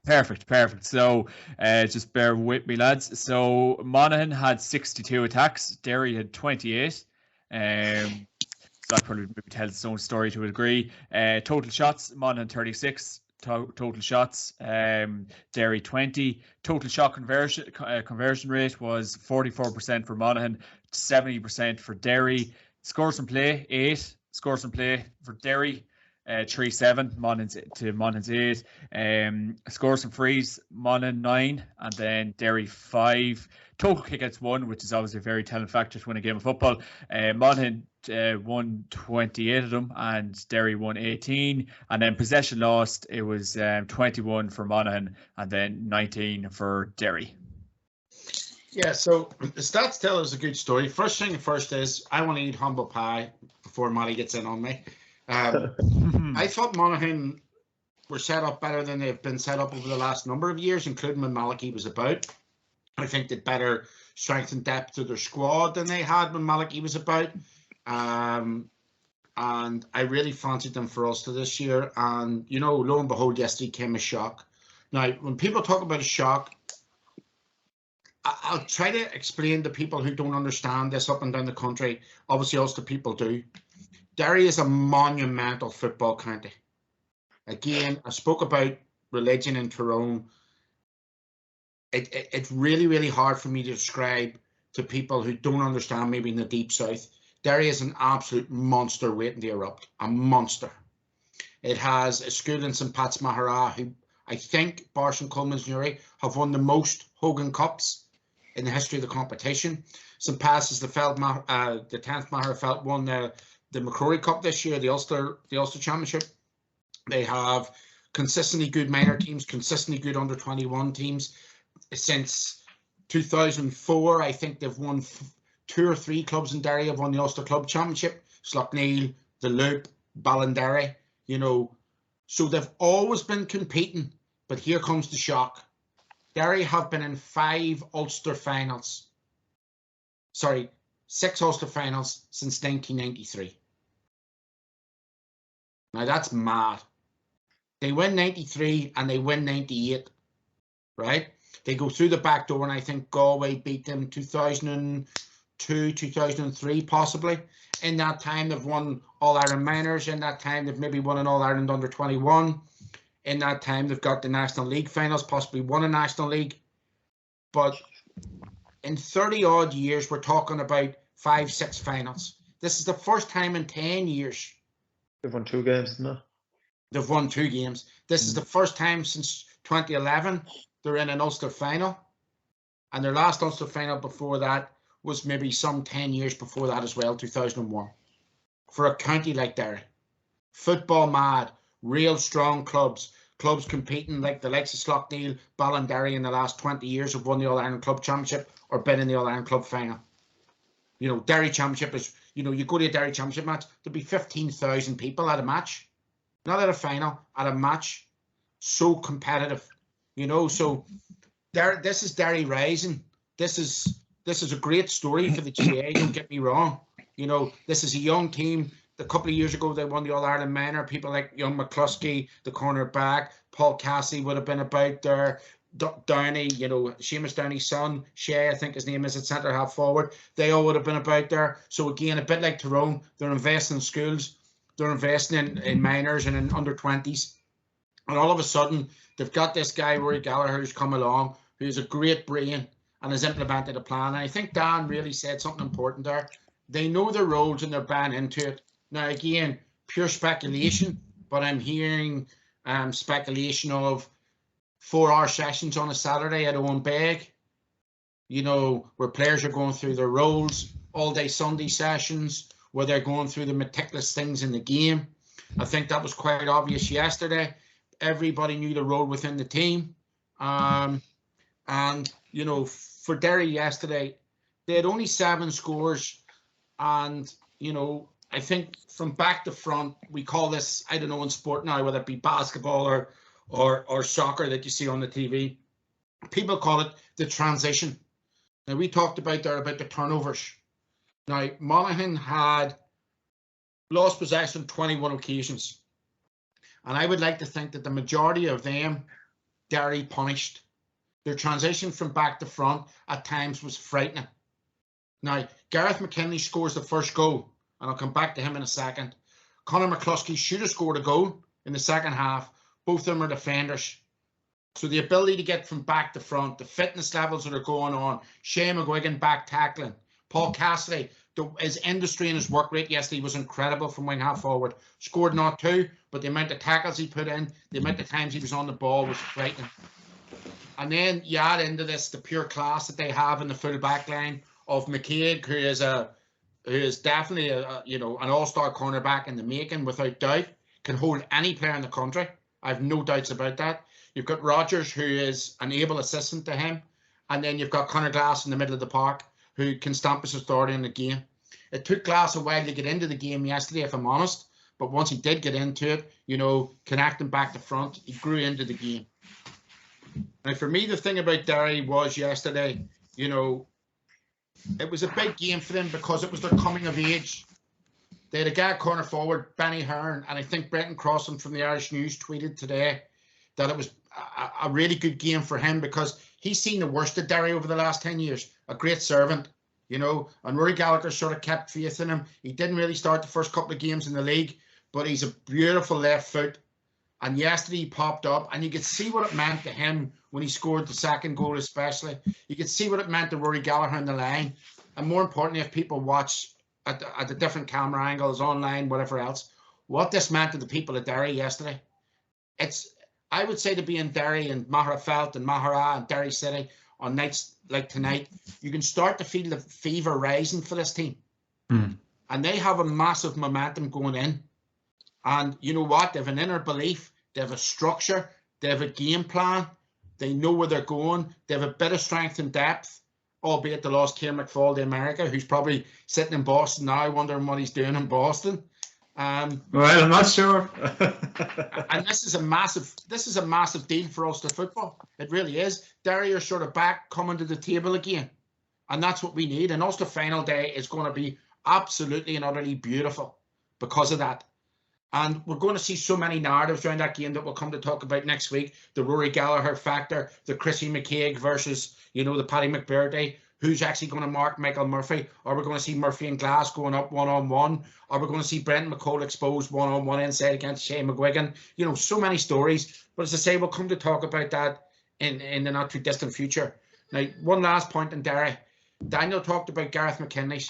Perfect. So just bear with me, lads. So Monaghan had 62 attacks. Derry had 28. So that probably tells its own story to a degree. Total shots, Monaghan 36. Total shots, Derry 20. Total shot conversion rate was 44% for Monaghan, 70% for Derry. Scores from play, 8. Scores from play for Derry, 3-7, Monaghan's 8. Scores from frees, Monaghan 9, and then Derry 5. Total kickouts 1, which is obviously a very telling factor to win a game of football. Monaghan won 28 of them, and Derry won 18. And then possession lost, it was 21 for Monaghan, and then 19 for Derry. Yeah, so the stats tell us a good story. First thing first is I want to eat humble pie before Matty gets in on me. I thought Monaghan were set up better than they've been set up over the last number of years, including when Malachy was about. I think they'd better strength and depth to their squad than they had when Malachy was about. And I really fancied them for Ulster this year. And, you know, lo and behold, yesterday came a shock. Now, when people talk about a shock, I'll try to explain to people who don't understand this up and down the country. Obviously, Ulster people do. Derry is a monumental football county. Again, I spoke about religion in Tyrone. It's really, really hard for me to describe to people who don't understand, maybe in the deep south. Derry is an absolute monster waiting to erupt. A monster. It has a school in St. Pat's Mahara who I think Barsh and Coleman's Newry have won the most Hogan Cups in the history of the competition. St. Pat's is the 10th Mahara Felt won the McCrory Cup this year, the Ulster Championship. They have consistently good minor teams, consistently good under 21 teams. Since 2004, I think they've won 2 or 3 clubs in Derry have won the Ulster Club Championship. Slaughtneil, the Loop, Ballinderry, you know. So they've always been competing, but here comes the shock. Derry have been in 5 Ulster finals. Sorry, 6 Ulster finals since 1993. Now that's mad. They win 93 and they win 98, right? They go through the back door, and I think Galway beat them 2002, 2003 possibly. In that time, they've won All-Ireland Minors. In that time, they've maybe won an All-Ireland Under 21. In that time, they've got the National League finals, possibly won a National League. But in 30-odd years, we're talking about 5, 6 finals. This is the first time in 10 years. They've won 2 games, isn't it? They've won 2 games. This is the first time since 2011 they're in an Ulster final. And their last Ulster final before that was maybe some 10 years before that as well, 2001. For a county like Derry. Football mad, real strong clubs competing like the likes of Slaughtneil, Ballinderry in the last 20 years have won the All-Ireland Club Championship or been in the All-Ireland Club final. You know, Derry Championship is, you know, you go to a Derry Championship match, there'll be 15,000 people at a match. Not at a final, at a match. So competitive, you know. So this is Derry rising. This is a great story for the GA, don't get me wrong. You know, this is a young team. A couple of years ago, they won the All-Ireland Minor. People like young McCluskey, the cornerback, Paul Cassie would have been about there. Downey, you know, Seamus Downey's son, Shea, I think his name is, at centre half forward. They all would have been about there. So again, a bit like Tyrone, they're investing in schools. They're investing in minors and in under 20s. And all of a sudden, they've got this guy, Rory Gallagher, who's come along, who's a great brain and has implemented a plan. And I think Dan really said something important there. They know their roles and they're buying into it. Now, again, pure speculation, but I'm hearing speculation of 4-hour sessions on a Saturday at Owen Beg, you know, where players are going through their roles, all-day Sunday sessions, where they're going through the meticulous things in the game. I think that was quite obvious yesterday. Everybody knew the role within the team. And, you know, for Derry yesterday, they had only 7 scores. And, you know, I think from back to front, we call this, I don't know, in sport now, whether it be basketball or soccer that you see on the TV, people call it the transition. Now, we talked about there about the turnovers. Now, Monaghan had lost possession 21 occasions. And I would like to think that the majority of them, Derry punished. Their transition from back to front at times was frightening. Now, Gareth McKinley scores the first goal, and I'll come back to him in a second. Conor McCluskey should have scored a goal in the second half. Both of them are defenders. So the ability to get from back to front, the fitness levels that are going on, Shane McGuigan back tackling, Paul Cassidy, his industry and his work rate yesterday was incredible from wing half forward. Scored not 2, but the amount of tackles he put in, the amount of times he was on the ball was frightening. And then you add into this the pure class that they have in the full back line of McCaig, who is definitely an all-star cornerback in the making, without doubt, can hold any player in the country. I have no doubts about that. You've got Rogers, who is an able assistant to him, and then you've got Conor Glass in the middle of the park, who can stamp his authority in the game. It took Glass a while to get into the game yesterday, if I'm honest, but once he did get into it, you know, connecting back to front, he grew into the game. Now, for me, the thing about Derry was yesterday, you know, it was a big game for them because it was their coming of age. They had a guy corner forward, Benny Hearn, and I think Brenton Crossan from the Irish News tweeted today that it was a really good game for him because he's seen the worst of Derry over the last 10 years. A great servant, you know, and Rory Gallagher sort of kept faith in him. He didn't really start the first couple of games in the league, but he's a beautiful left foot. And yesterday he popped up, and you could see what it meant to him when he scored the second goal especially. You could see what it meant to Rory Gallagher on the line. And more importantly, if people watch at the different camera angles, online, whatever else, what this meant to the people of Derry yesterday. I would say, to be in Derry and Maherafelt and Mahara and Derry City on nights like tonight, you can start to feel the fever rising for this team. And they have a massive momentum going in. And you know what? They have an inner belief. They have a structure. They have a game plan. They know where they're going. They have a bit of strength and depth, albeit they lost Cian McFall to America, who's probably sitting in Boston now wondering what he's doing in Boston. Well, I'm not sure. And this is a massive deal for Ulster football. It really is. Derry are sort of back coming to the table again. And that's what we need. And Ulster final day is going to be absolutely and utterly beautiful because of that. And we're going to see so many narratives around that game that we'll come to talk about next week. The Rory Gallagher factor, the Chrissy McCaig versus, you know, the Paddy McBirdy. Who's actually going to mark Michael Murphy? Are we going to see Murphy and Glass going up one-on-one? Are we going to see Brenton McCole exposed one-on-one inside against Shane McGuigan? You know, so many stories. But as I say, we'll come to talk about that in the not-too-distant future. Now, one last point in Derry. Daniel talked about Gareth McKinley.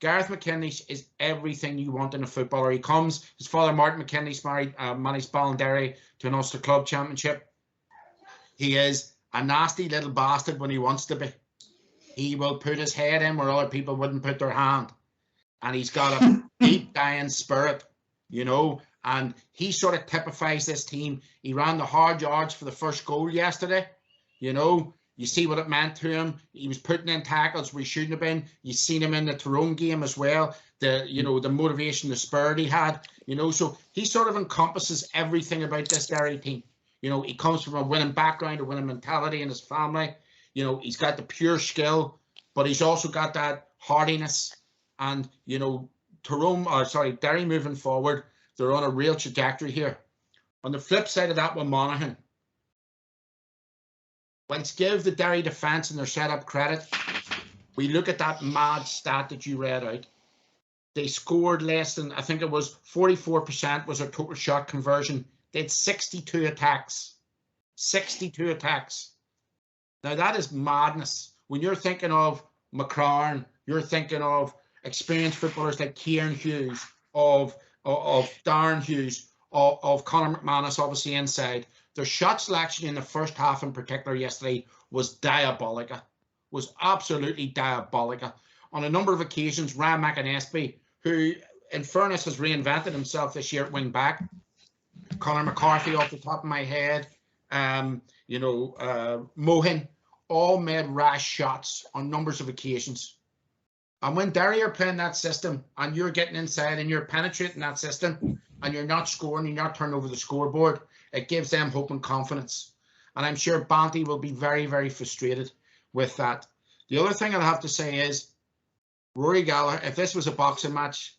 Gareth McKinley is everything you want in a footballer. He comes, his father, Martin McKinley's married, managed Ballinderry to an Ulster Club Championship. He is a nasty little bastard when he wants to be. He will put his head in where other people wouldn't put their hand. And he's got a deep dying spirit, you know, and he sort of typifies this team. He ran the hard yards for the first goal yesterday. You know, you see what it meant to him. He was putting in tackles where he shouldn't have been. You've seen him in the Tyrone game as well. The motivation, the spirit he had, you know, so he sort of encompasses everything about this Derry team. You know, he comes from a winning background, a winning mentality in his family. You know, he's got the pure skill, but he's also got that hardiness. And, you know, Derry moving forward, they're on a real trajectory here. On the flip side of that one, Monaghan. Let's give the Derry defence and their setup credit. We look at that mad stat that you read out. They scored less than, I think it was 44% was their total shot conversion. They had 62 attacks. 62 attacks. Now, that is madness. When you're thinking of McCrarn, you're thinking of experienced footballers like Kieran Hughes, of Darren Hughes, of Conor McManus, obviously inside. Their shot selection in the first half in particular yesterday was diabolical, was absolutely diabolical. On a number of occasions, Ryan McAnespie, who in fairness, has reinvented himself this year at wing back. Conor McCarthy off the top of my head, Mohan, all made rash shots on numbers of occasions. And when Derry are playing that system and you're getting inside and you're penetrating that system and you're not scoring, you're not turning over the scoreboard, it gives them hope and confidence. And I'm sure Banty will be very, very frustrated with that. The other thing I'll have to say is, Rory Gallagher, if this was a boxing match,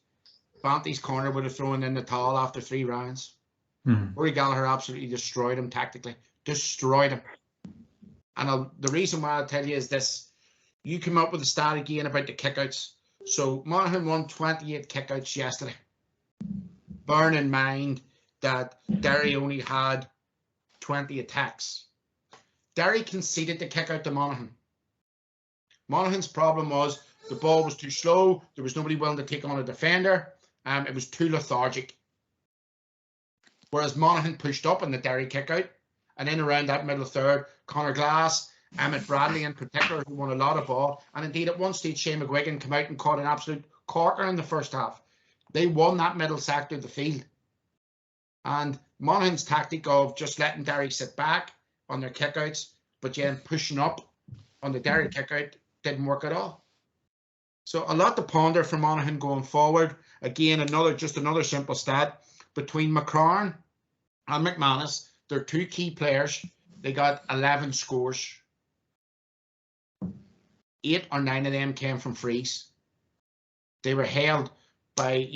Banty's corner would have thrown in the towel after 3 rounds. Rory Gallagher absolutely destroyed him tactically. Destroyed him. And the reason why I'll tell you is this. You came up with a stat again about the kickouts. So Monaghan won 28 kickouts yesterday. Bearing in mind that Derry only had 20 attacks. Derry conceded the kickout to Monaghan. Monaghan's problem was the ball was too slow. There was nobody willing to take on a defender. It was too lethargic. Whereas Monaghan pushed up in the Derry kickout, and then around that middle third, Conor Glass, Emmett Bradley in particular, who won a lot of ball, and indeed at one stage Shane McGuigan came out and caught an absolute corker in the first half. They won that middle sector of the field. And Monaghan's tactic of just letting Derry sit back on their kickouts, but then pushing up on the Derry kickout didn't work at all. So a lot to ponder for Monaghan going forward. Again, another simple stat. Between McCarn and McManus, they're 2 key players. They got 11 scores. 8 or 9 of them came from frees. They were held by,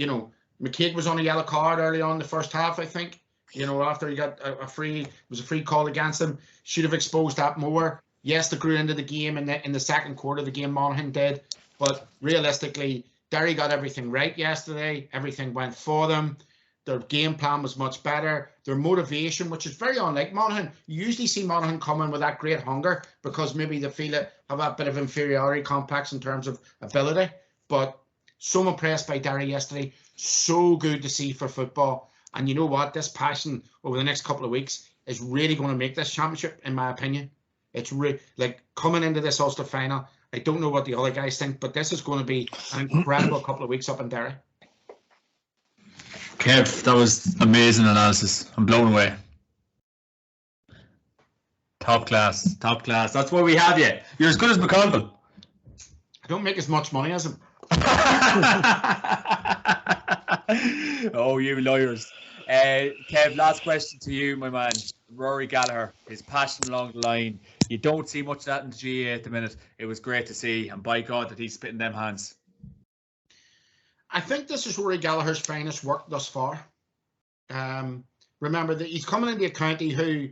McCaig was on a yellow card early on in the first half, I think. After he got a free, it was a free call against him. Should have exposed that more. Yes, they grew into the game in the second quarter of the game, Monaghan did. But realistically, Derry got everything right yesterday. Everything went for them. Their game plan was much better. Their motivation, which is very unlike Monaghan. You usually see Monaghan come in with that great hunger because maybe they feel it, have a bit of inferiority complex in terms of ability. But so impressed by Derry yesterday. So good to see for football. And you know what? This passion over the next couple of weeks is really going to make this championship, in my opinion. It's like coming into this Ulster final. I don't know what the other guys think, but this is going to be an incredible couple of weeks up in Derry. Kev, that was amazing analysis. I'm blown away. Top class, top class. That's why we have you. You're as good as McConville. I don't make as much money as him. Oh, you lawyers. Kev, last question to you, my man. Rory Gallagher, his passion along the line. You don't see much of that in the GA at the minute. It was great to see, and by God that he's spitting them hands. I think this is Rory Gallagher's finest work thus far. Remember that he's coming into a county who,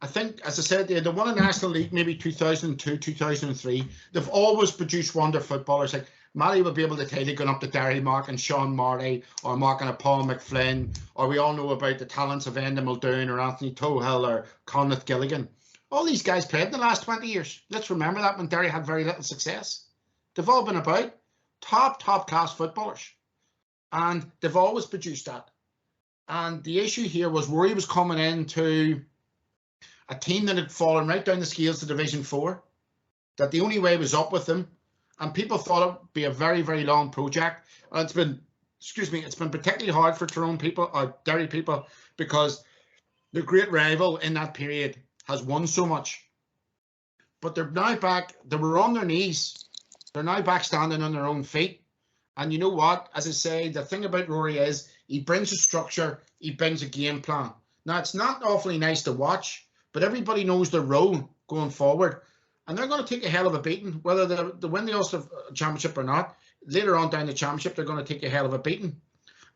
I think, as I said, they won a National League maybe 2002, 2003. They've always produced wonder footballers. Like Matty will be able to tell you going up to Derry marking Sean Marty or marking a Paul McFlynn, or we all know about the talents of Enda Muldoon or Anthony Tohill or Conleth Gilligan. All these guys played in the last 20 years. Let's remember that when Derry had very little success. They've all been about top class footballers. And they've always produced that. And the issue here was Rory was coming into a team that had fallen right down the scales to Division 4, that the only way was up with them. And people thought it would be a very, very long project. And it's been particularly hard for Tyrone people or Derry people because the great rival in that period has won so much. But they're now back, they were on their knees. They're now back standing on their own feet. And you know what? As I say, the thing about Rory is he brings a structure, he brings a game plan. Now, it's not awfully nice to watch, but everybody knows their role going forward. And they're going to take a hell of a beating, whether they win the Ulster Championship or not. Later on down the Championship, they're going to take a hell of a beating.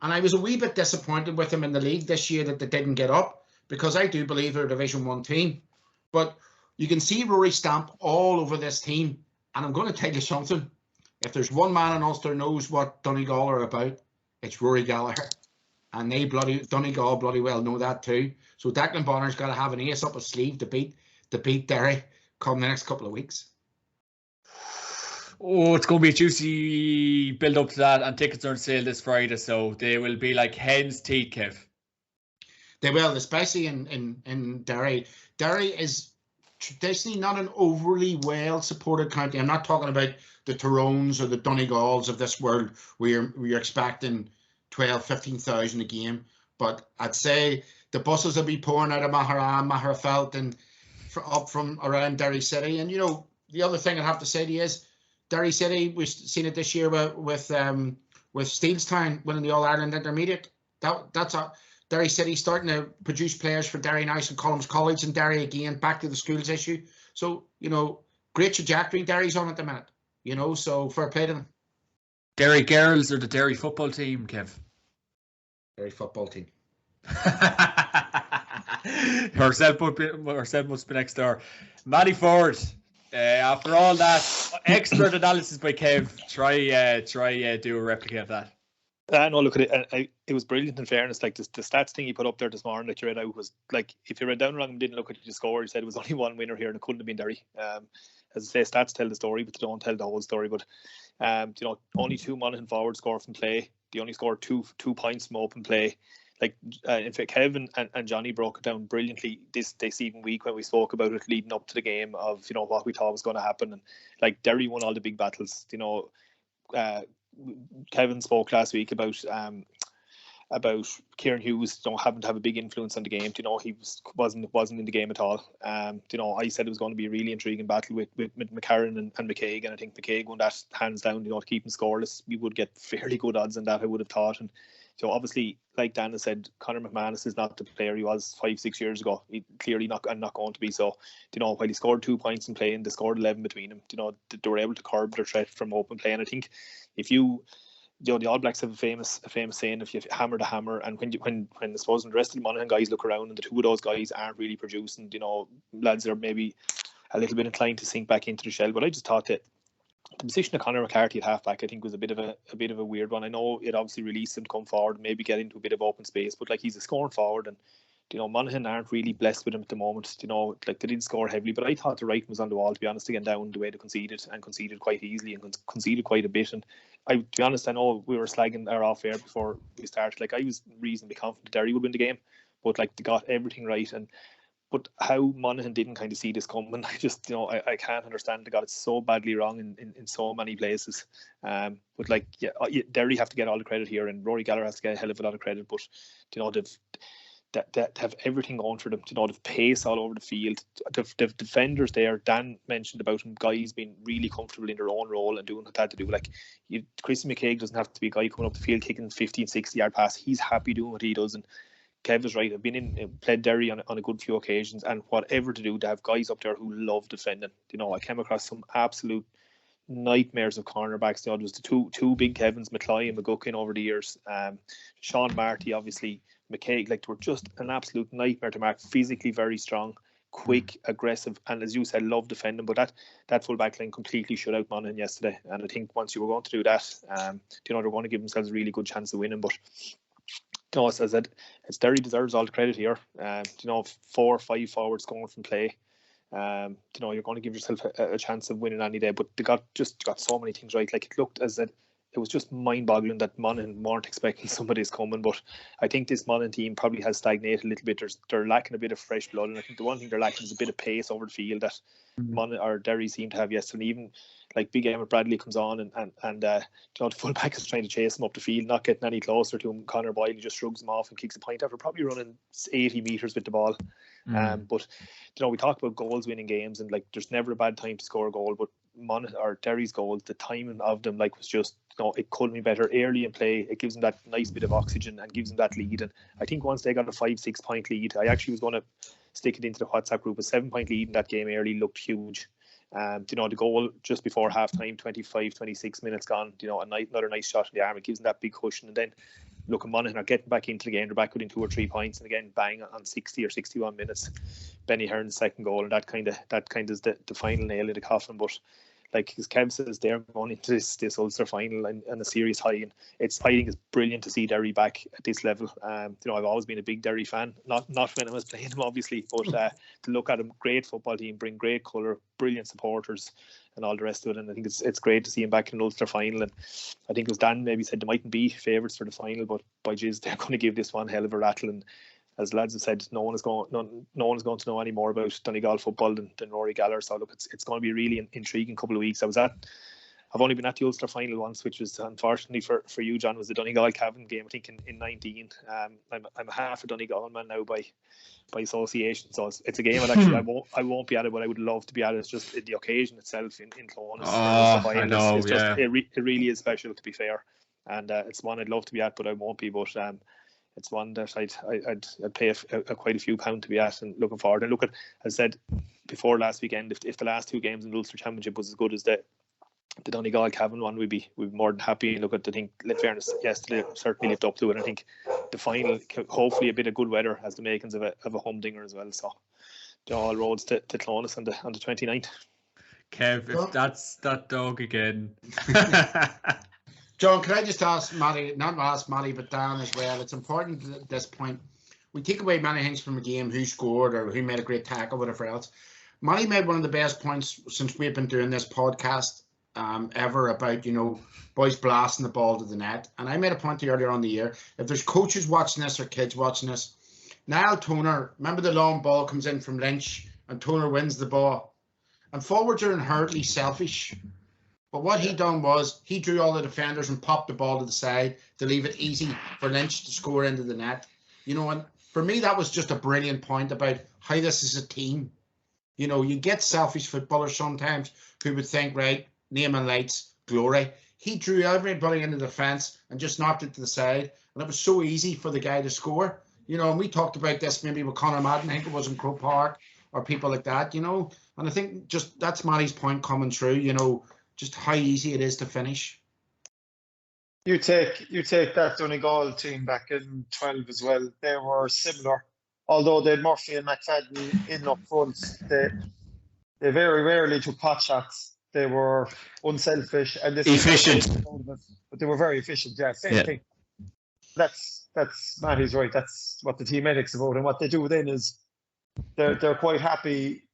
And I was a wee bit disappointed with them in the league this year that they didn't get up, because I do believe they're a Division 1 team. But you can see Rory stamp all over this team. And I'm going to tell you something. If there's one man in Ulster knows what Donegal are about, it's Rory Gallagher. And Donegal bloody well know that too. So Declan Bonner's got to have an ace up his sleeve to beat Derry come the next couple of weeks. Oh, it's going to be a juicy build up to that, and tickets are on sale this Friday, so they will be like hen's teeth, Kev. They will, especially in Derry. Derry is traditionally not an overly well supported county. I'm not talking about the Tyrones or the Donegals of this world where you're expecting 12, 15,000 a game. But I'd say the buses will be pouring out of Maharan, Maharafelt, and up from around Derry City. And, the other thing I have to say to you is Derry City, we've seen it this year with Steelstown winning the All-Ireland Intermediate. That's a Derry City starting to produce players for Derry Nice and Columns College, and Derry again back to the schools issue. So, great trajectory Derry's on at the minute, so fair play to them. Derry girls or the Derry football team, Kev? Derry football team. Herself must be next door. Matty Ford, after all that expert analysis by Kev, try do a replica of that. No, look at it. It was brilliant. In fairness, like the stats thing he put up there this morning that you read out was like, if you read down wrong and didn't look at the score, he said it was only one winner here and it couldn't have been Derry. As I say, stats tell the story, but they don't tell the whole story. But only 2 Monaghan forwards score from play. They only scored two points from open play. Like in fact, Kevin and Johnny broke it down brilliantly this even week when we spoke about it leading up to the game of what we thought was going to happen. And like Derry won all the big battles. Kevin spoke last week about Kieran Hughes having to have a big influence on the game. He wasn't in the game at all. I said it was going to be a really intriguing battle with McCarron and McCaig, and I think McCaig won that hands down. To keep him scoreless, we would get fairly good odds on that, I would have thought. And obviously, like Dan has said, Conor McManus is not the player he was 5-6 years ago. He clearly not going to be. So, while he scored 2 points in play and they scored 11 between them, they were able to curb their threat from open play. And I think if the All Blacks have a famous saying, if you hammer the hammer, and when I suppose when the rest of the Monaghan guys look around and the 2 of those guys aren't really producing, lads are maybe a little bit inclined to sink back into the shell. But I just thought that the position of Conor McCarthy at halfback, I think, was a bit of a weird one. I know it obviously released him to come forward, maybe get into a bit of open space, but like, he's a scoring forward, and Monaghan aren't really blessed with him at the moment. Like, they didn't score heavily, but I thought the writing was on the wall, to be honest, again, down the way they conceded quite easily and conceded quite a bit. And to be honest, I know we were slagging our off air before we started. Like, I was reasonably confident Derry would win the game, but like, they got everything right. But how Monaghan didn't kind of see this coming, I just, I can't understand. They got it so badly wrong in so many places. But like, Derry have to get all the credit here, and Rory Gallagher has to get a hell of a lot of credit. But they've have everything going for them. They've pace all over the field. They've defenders there. Dan mentioned about them, guys being really comfortable in their own role and doing what they had to do. Like, Christy McCaig doesn't have to be a guy coming up the field kicking 50 and 60 yard pass. He's happy doing what he does. And Kev is right. I've played Derry on a good few occasions, and whatever to do, to have guys up there who love defending. I came across some absolute nightmares of cornerbacks. There was the two big Kevins, McCloy and McGuckin over the years. Sean Marty, obviously, McCaig, like, they were just an absolute nightmare to mark. Physically very strong, quick, aggressive, and as you said, love defending. But that full back line completely shut out Monaghan yesterday. And I think once you were going to do that, they're going to give themselves a really good chance of winning. But as I said, Derry deserves all the credit here. 4 or 5 forwards going from play. You're going to give yourself a chance of winning any day. But they got so many things right. Like, it looked as that it was just mind-boggling that Monaghan weren't expecting somebody's coming. But I think this Monaghan team probably has stagnated a little bit. They're lacking a bit of fresh blood, and I think the one thing they're lacking is a bit of pace over the field that Monaghan or Derry seemed to have yesterday. Even like big Emmett Bradley comes on and the fullback is trying to chase him up the field, not getting any closer to him. Conor Boyle just shrugs him off and kicks a point after probably running 80 metres with the ball. But we talk about goals winning games, and like, there's never a bad time to score a goal. But Derry's goals, the timing of them, like, was just, it couldn't be better. Early in play, it gives them that nice bit of oxygen and gives them that lead. And I think once they got a 5-6 point lead, I actually was going to stick it into the WhatsApp group. A 7-point lead in that game early looked huge. The goal just before half time, 25-26 minutes gone, another nice shot in the arm. It gives them that big cushion. And then look, Monaghan are getting back into the game. They're back within 2 or 3 points, and again, bang on 60 or 61 minutes, Benny Hearn's second goal, and that kind of is the final nail in the coffin. But like, as Kev says, they're going into this Ulster final and a serious high, and I think it's brilliant to see Derry back at this level. I've always been a big Derry fan, not when I was playing them, obviously, but to look at them, great football team, bring great colour, brilliant supporters, and all the rest of it. And I think it's great to see him back in an Ulster final. And I think, as Dan maybe said, they mightn't be favourites for the final, but by jeez, they're going to give this one hell of a rattle. And as lads have said, no one is going to know any more about Donegal football than Rory Gallagher. So look, it's going to be a really intriguing couple of weeks. I was at I've only been at the Ulster final once, which was unfortunately for you, John, was the Donegal Cavan game, I think in 19. I'm a half a Donegal man now by association, so it's a game that actually I won't be at it, but I would love to be at it. It's just the occasion itself in Clones. I know, it really is special, to be fair, and it's one I'd love to be at, but I won't be. But it's one that I'd pay quite a few pounds to be at, and looking forward. And look at, as I said before last weekend, if the last two games in the Ulster Championship was as good as the Donegal Cavan one, we'd be more than happy. And look at, I think, let fairness, yesterday certainly lived up to it. I think the final, hopefully a bit of good weather, has the makings of a humdinger as well. So all roads to Clones on the 29th. Kev, if that's that dog again. John, can I just ask Matty, not ask Matty, but Dan as well? It's important at this point. We take away many things from a game, who scored or who made a great tackle, whatever else. Matty made one of the best points since we've been doing this podcast ever about, boys blasting the ball to the net. And I made a point earlier on the year, if there's coaches watching this or kids watching this, Niall Toner, remember the long ball comes in from Lynch and Toner wins the ball. And forwards are inherently selfish. But what he done was he drew all the defenders and popped the ball to the side to leave it easy for Lynch to score into the net. And for me, that was just a brilliant point about how this is a team. You get selfish footballers sometimes who would think, right, name and lights, glory. He drew everybody into the fence and just knocked it to the side. And it was so easy for the guy to score. And we talked about this maybe with Conor Madden, I think it was in Croke Park, or people like that, And I think just that's Matty's point coming through, just how easy it is to finish. You take that Donegal team back in 12 as well. They were similar, although they had Murphy and McFadden in up front. They very rarely took pot shots. They were unselfish and efficient, but they were very efficient. Yeah, same thing. That's Matty's right. That's what the team ethics about, and what they do then is they're quite happy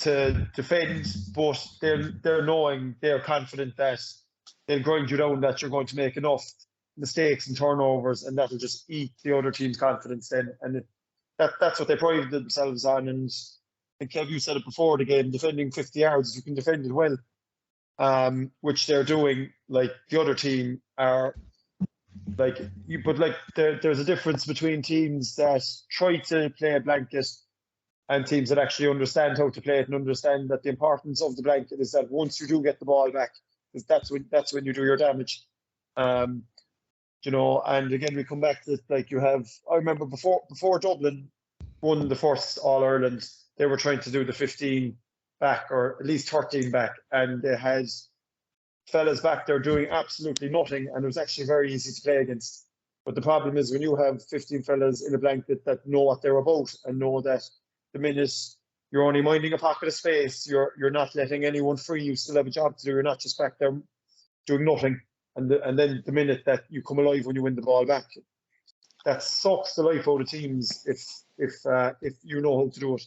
to defend, but they're knowing, they're confident that they'll grind you down, that you're going to make enough mistakes and turnovers, and that'll just eat the other team's confidence then. And that's what they pride themselves on. And I think, Kev, you said it before the game, defending 50 yards, you can defend it well, which they're doing. Like the other team are there's a difference between teams that try to play a blanket and teams that actually understand how to play it and understand that the importance of the blanket is that once you do get the ball back, that's when you do your damage. And again, we come back to it, I remember before Dublin won the first All-Ireland, they were trying to do the 15 back, or at least 13 back, and they had fellas back there doing absolutely nothing, and it was actually very easy to play against. But the problem is when you have 15 fellas in a blanket that know what they're about and know that the minute you're only minding a pocket of space, you're not letting anyone free, you still have a job to do, you're not just back there doing nothing. And then the minute that you come alive when you win the ball back, that sucks the life out of teams if you know how to do it.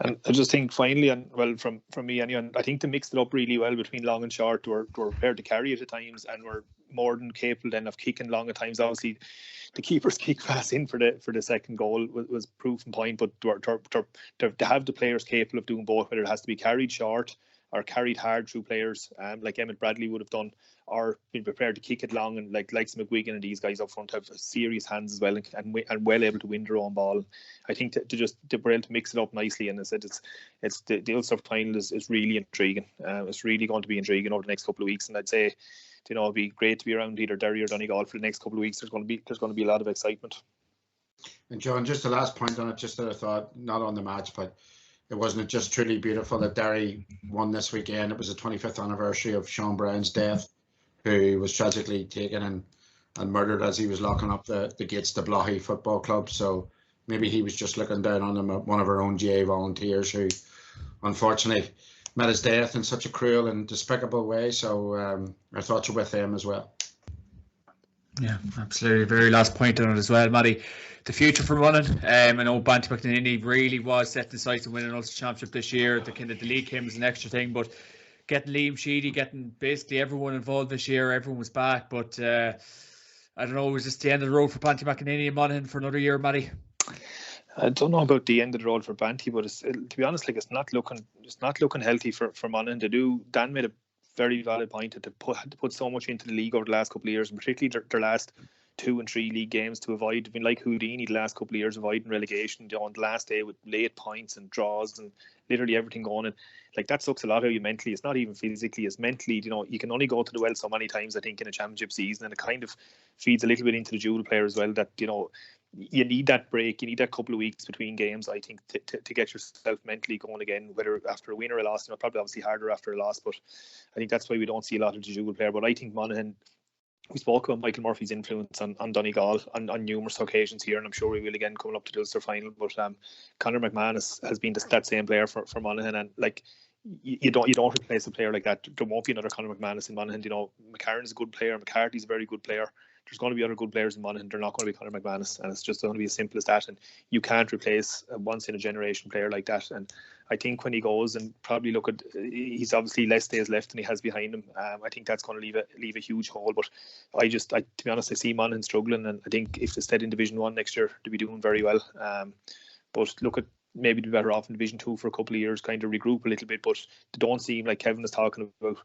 And I just think finally, and well, from me anyway, I think they mixed it up really well between long and short. We're prepared to carry it at times, and we're more than capable then of kicking long at times. Obviously, the keeper's kick pass in for the second goal was proof and point, but to have the players capable of doing both, whether it has to be carried short or carried hard through players, like Emmett Bradley would have done, or being prepared to kick it long, and like McGuigan and these guys up front have serious hands as well, and well able to win their own ball. I think to be able to mix it up nicely, and I said it's the Ulster final is really intriguing. It's really going to be intriguing over the next couple of weeks, and I'd say, it'd be great to be around either Derry or Donegal for the next couple of weeks. There's going to be a lot of excitement. And John, just the last point on it, just that I thought, not on the match, but it wasn't just truly beautiful that Derry won this weekend. It was the 25th anniversary of Sean Brown's death, who was tragically taken and murdered as he was locking up the gates to Blahy Football Club. So maybe he was just looking down on them, one of our own GA volunteers who unfortunately met his death in such a cruel and despicable way. So our thoughts are with them as well. Yeah, absolutely. Very last point on it as well, Matty. The future for Monaghan. I know Bantry really was setting the sights to win an Ulster Championship this year. The league came as an extra thing, but getting Liam Sheedy, getting basically everyone involved this year, everyone was back. But I don't know, was this the end of the road for Bantry McEnany and Monaghan for another year, Matty? I don't know about the end of the road for Bantry, but to be honest, it's not looking healthy for Monaghan to do. Dan made a very valid point that they put so much into the league over the last couple of years, and particularly their last 2 and 3 league games to avoid. Been like Houdini the last couple of years, avoiding relegation, on the last day with late points and draws and literally everything going. And like, that sucks a lot out of you mentally. It's not even physically, it's mentally. You can only go to the well so many times, I think, in a championship season, and it kind of feeds a little bit into the dual player as well, that you need that break, you need that couple of weeks between games, I think, to get yourself mentally going again, whether after a win or a loss. Probably obviously harder after a loss, but I think that's why we don't see a lot of the dual player. But I think Monaghan, we spoke about Michael Murphy's influence on Donegal on numerous occasions here, and I'm sure we will again coming up to the Ulster final. But Conor McMahon has been that same player for Monaghan, and like, you don't replace a player like that. There won't be another Conor McManus in Monaghan. McCarron's a good player, McCarthy's a very good player. There's going to be other good players in Monaghan. They're not going to be Conor McManus, and it's just going to be as simple as that. And you can't replace a once in a generation player like that. And I think when he goes, and probably look at, he's obviously less days left than he has behind him. I think that's going to leave a huge hole. But to be honest, I see Monaghan struggling, and I think if they stayed in Division 1 next year, they'll be doing very well. But look at, maybe be better off in Division 2 for a couple of years, kind of regroup a little bit. But they don't seem, like Kevin is talking about,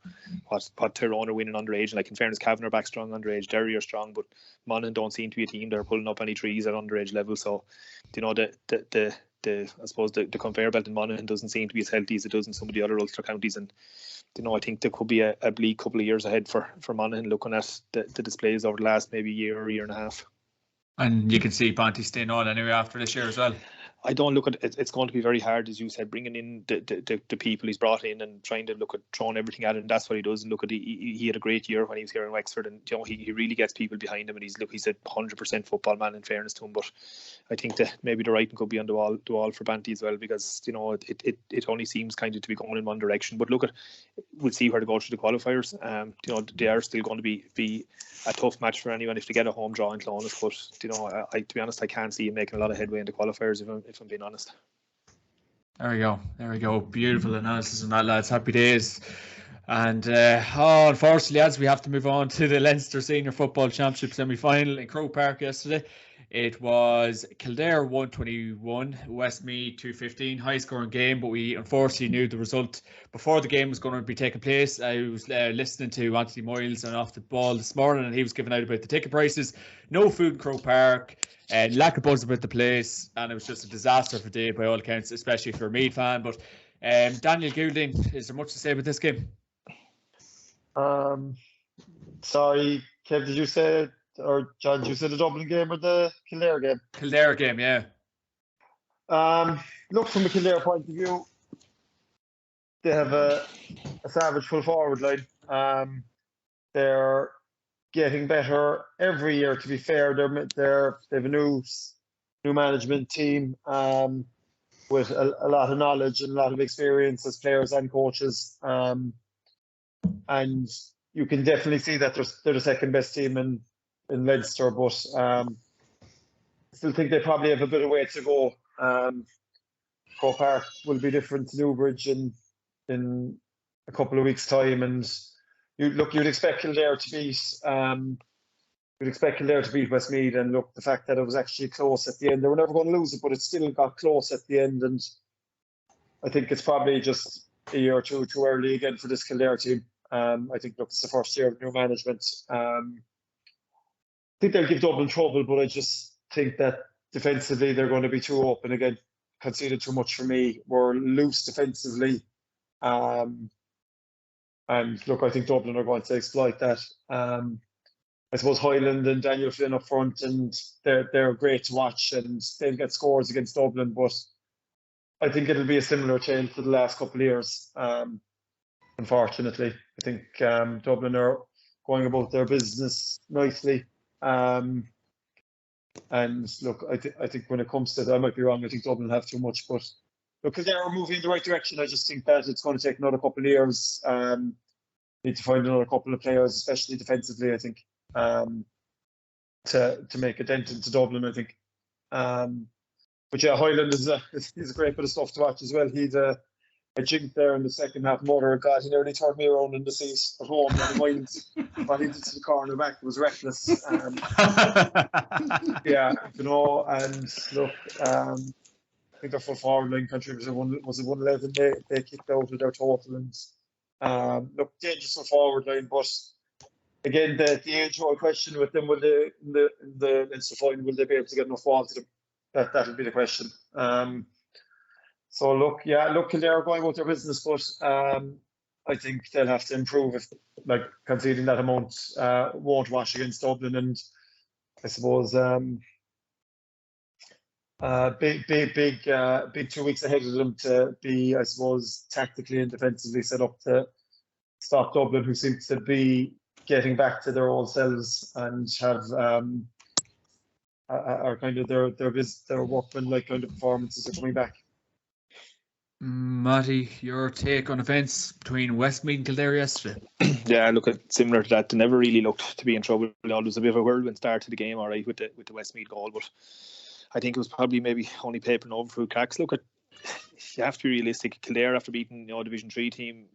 what Tyrone are winning underage. Like, in fairness, Cavan are back strong underage, Derry are strong, but Monaghan don't seem to be a team that are pulling up any trees at underage level. So, I suppose the conveyor belt in Monaghan doesn't seem to be as healthy as it does in some of the other Ulster counties. And I think there could be a bleak couple of years ahead for Monaghan, looking at the displays over the last maybe year and a half. And you can see Ponty staying on anyway after this year as well. I don't look at it. It's going to be very hard, as you said, bringing in the people he's brought in and trying to look at throwing everything at it. And that's what he does. And look at he had a great year when he was here in Wexford, and he really gets people behind him. And he's a 100% football man, in fairness to him. But I think that maybe the writing could be on the wall for Banty as well, because it only seems kind of to be going in one direction. But we'll see where they go through the qualifiers. They are still going to be a tough match for anyone if they get a home draw in Clonus. But to be honest, I can't see him making a lot of headway in the qualifiers, if I'm being honest. There we go. Beautiful analysis on that, lads. Happy days. And unfortunately, lads, we have to move on to the Leinster Senior Football Championship semi-final in Croke Park yesterday. It was Kildare 121, Westmeath 215, high scoring game, but we unfortunately knew the result before the game was going to be taking place. I was listening to Anthony Moyles and Off the Ball this morning, and he was giving out about the ticket prices. No food in Croke Park, lack of buzz about the place, and it was just a disaster for Dave by all accounts, especially for a Meath fan. But Daniel Goulding, is there much to say about this game? Sorry, Kev, did you say, or John, did you say the Dublin game or the Kildare game? Kildare game, yeah. Look, from a Kildare point of view, they have a savage full forward line. They're getting better every year, to be fair. They have a new management team with a lot of knowledge and a lot of experience as players and coaches. And you can definitely see that they're the second best team in Leinster, but I still think they probably have a bit of way to go. Croke Park will be different to Newbridge in a couple of weeks' time, and you'd expect Kildare to beat Westmeath, and look, the fact that it was actually close at the end, they were never going to lose it, but it still got close at the end, and I think it's probably just a year or two too early again for this Kildare team. I think, look, it's the first year of new management. I think they'll give Dublin trouble, but I just think that defensively they're going to be too open again. Conceded too much for me. We're loose defensively. And look, I think Dublin are going to exploit that. I suppose Hyland and Daniel Flynn up front, and they're great to watch, and they'll get scores against Dublin, but I think it'll be a similar tale to the last couple of years. Unfortunately, I think Dublin are going about their business nicely. And look, I think when it comes to that, I might be wrong. I think Dublin have too much, but look, because they're moving in the right direction. I just think that it's going to take another couple of years. Need to find another couple of players, especially defensively, I think, to make a dent into Dublin, I think. But yeah, Hyland is a great bit of stuff to watch as well. He's a jink there in the second half. Mother, God, he nearly turned me around in the seat at home. When he did to the corner back, it was reckless. Yeah, and look, I think their full forward line contributed was it 111 they kicked out of their total, and Look, dangerous on forward line, but again, the age-old question with them, will they in the Leinster final, will they be able to get enough ball to them? That'll be the question. So look, Kildare are going about their business, but I think they'll have to improve if, like, conceding that amount won't wash against Dublin, and I suppose big 2 weeks ahead of them to be, I suppose, tactically and defensively set up to stop Dublin, who seems to be getting back to their old selves and have are kind of their workman-like kind of performances are coming back. Matty, your take on events between Westmeath and Kildare yesterday? Yeah, look, similar to that. They never really looked to be in trouble. There was a bit of a whirlwind start to the game, all right, with the Westmeath goal, but I think it was probably maybe only papering over through cracks. Look, you have to be realistic. Kildare, after beating two Division 3 teams,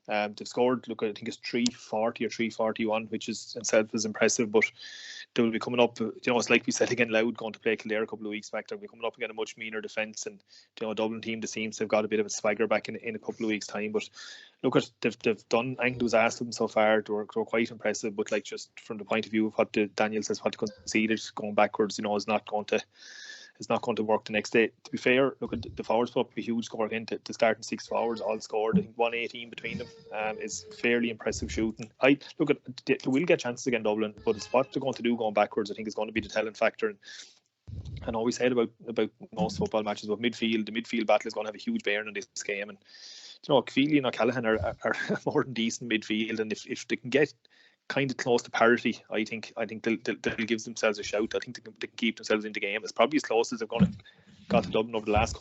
they've scored, look, I think it's 340 or 341, which is itself is impressive, but they will be coming up, it's like we said again, Loud going to play Kildare a couple of weeks back. They'll be coming up again a much meaner defence, and a Dublin team that seems they've got a bit of a swagger back in a couple of weeks' time. But look, they've done, I think it was asked of them so far, they were quite impressive, but like, just from the point of view of what Daniel says, what they conceded going backwards, is not going to work the next day. To be fair, look, at the forwards put up a huge score again to starting 6 forwards, all scored. I think 118 between them is fairly impressive shooting. They will get chances against Dublin, but it's what they're going to do going backwards, I think, is going to be the telling factor. And always said about most football matches, but the midfield battle is going to have a huge bearing on this game. And Keely and O'Callaghan are more than decent midfield, and if they can get kind of close to parity, I think they'll give themselves a shout. I think they can keep themselves in the game. It's probably as close as they've got to Dublin over the last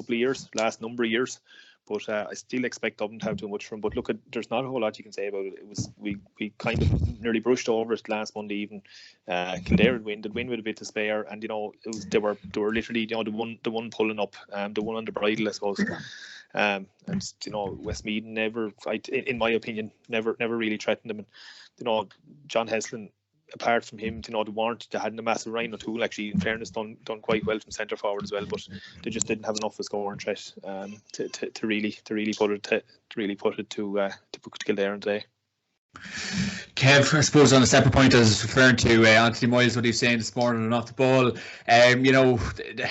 number of years. But I still expect Dublin to have too much from. But look, there's not a whole lot you can say about it. It was we kind of nearly brushed over it last Monday evening. Kildare would win with a bit to spare, and they were literally the one pulling up, the one on the bridle, I suppose. And Westmeath never, in my opinion, never really threatened them. And John Heslin, apart from him, they hadn't a massive Ryan O'Toole, actually, in fairness, done quite well from centre forward as well, but they just didn't have enough of a scoring threat to really put it to Kildare today. Kev, I suppose on a separate point, I was referring to Anthony Moyles, what he was saying this morning and off the ball.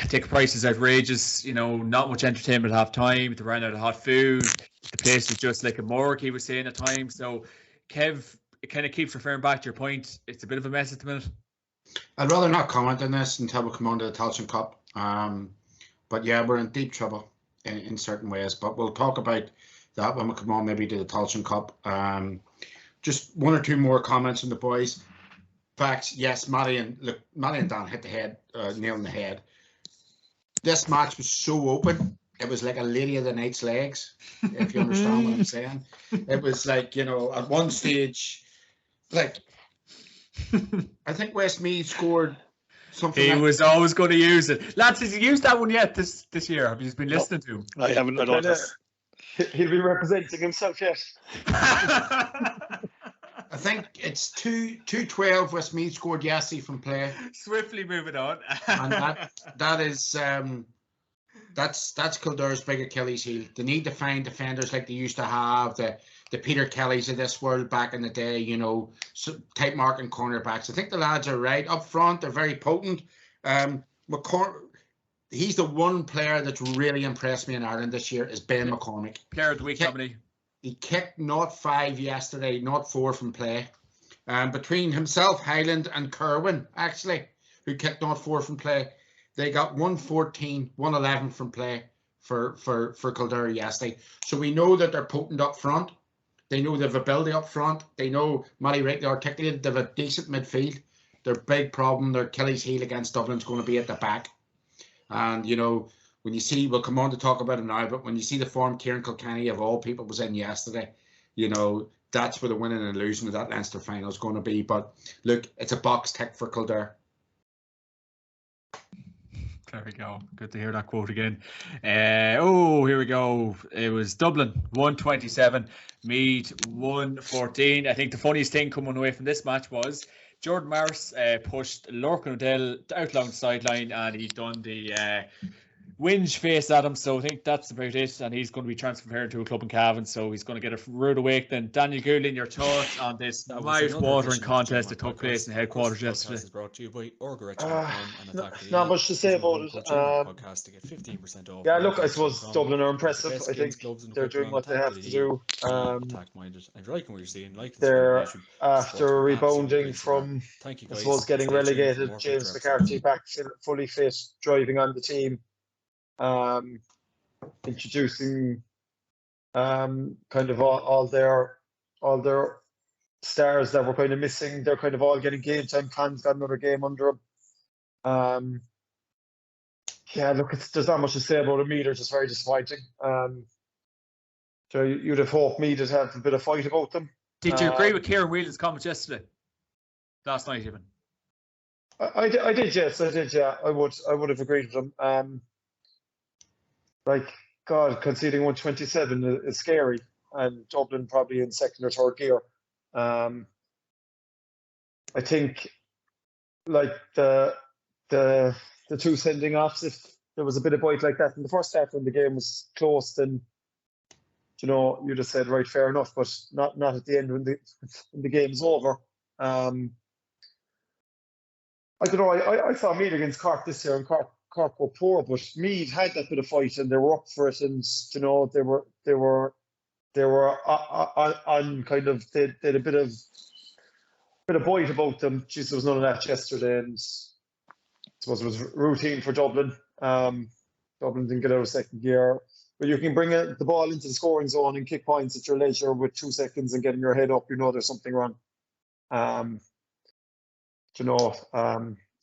Ticket price is outrageous. Not much entertainment at half time. They ran out of hot food. The place is just like a morgue, he was saying at times. So, Kev, it kind of keeps referring back to your point. It's a bit of a mess at the minute. I'd rather not comment on this until we come on to the Tailteann Cup. But yeah, we're in deep trouble in certain ways. But we'll talk about that when we come on, maybe to the Tailteann Cup. Just one or two more comments on the boys. Facts, yes, Matty and Dan hit the head, nail in the head. This match was so open. It was like a Lady of the Night's legs, if you understand what I'm saying. It was like, at one stage, like, I think Westmeath scored something. He was always going to use it. Lads, has he used that one yet this year? Have you just been listening to him? I haven't. I don't. He'll be representing himself yet. I think it's 2-12 Westmeath scored yesterday from play. Swiftly moving on. And that is that's Kildare's big Achilles heel. They need to find defenders like they used to have, the Peter Kellys of this world back in the day, tight marking cornerbacks. I think the lads are right up front. They're very potent. He's the one player that's really impressed me in Ireland this year is Ben McCormick. Player of the week, company. He kicked 0-5 yesterday, 0-4 from play. Between himself, Highland, and Kerwin, actually, who kicked 0-4 from play, they got 114, 111 from play for Kildare yesterday. So we know that they're potent up front. They know they have ability up front. They know Matty rightly articulated they have a decent midfield. Their big problem, their Achilles heel against Dublin is going to be at the back. And, when you see, we'll come on to talk about it now, but when you see the form Kieran Kilkenny, of all people, was in yesterday, that's where the winning and losing of that Leinster final is going to be. But look, it's a box tick for Kildare. There we go. Good to hear that quote again. Here we go. It was Dublin 127, Meath 114. I think the funniest thing coming away from this match was Jordan Morris pushed Lorcan O'Dell out along the sideline, and he'd done the Winge face at him, so I think that's about it. And he's going to be transferred to a club in Cavan, so he's going to get a rude awakening. Daniel Goulin, your thoughts on this mouth-watering contest that took place in headquarters yesterday? Is brought to you by Orgarech.com and Atak.ie. Not much to say about it. Podcast to get 15% off. Yeah, look, I suppose Dublin are impressive. I think they're doing what they have to do. Attack-minded. I'm liking what you're seeing. They're after rebounding from, I suppose, getting relegated. James McCarthy back fully fit, driving on the team, introducing kind of all their stars that were kind of missing. They're kind of all getting game time. Khan's got another game under them. Yeah, look, there's not much to say about them. They're just very disappointing. So you'd have hoped Meath would have a bit of fight about them. Did you agree with Kieran Whelan's comments yesterday? Last night, even. I did, yes, I did. Yeah, I would have agreed with them. Like, God, conceding 127 is scary, and Dublin probably in second or third gear. I think, like the two sending offs, if there was a bit of bite like that in the first half when the game was close, then you'd have said, right, fair enough, but not at the end when the game's over. I don't know. I saw Meath against Cork this year, and Cork were poor, but Meath had that bit of fight and they were up for it, and they were on kind of they had a bit of bite about them. Jeez, there was none of that yesterday, and I suppose it was routine for Dublin. Dublin didn't get out of second gear. But you can bring the ball into the scoring zone and kick points at your leisure with 2 seconds and getting your head up, there's something wrong.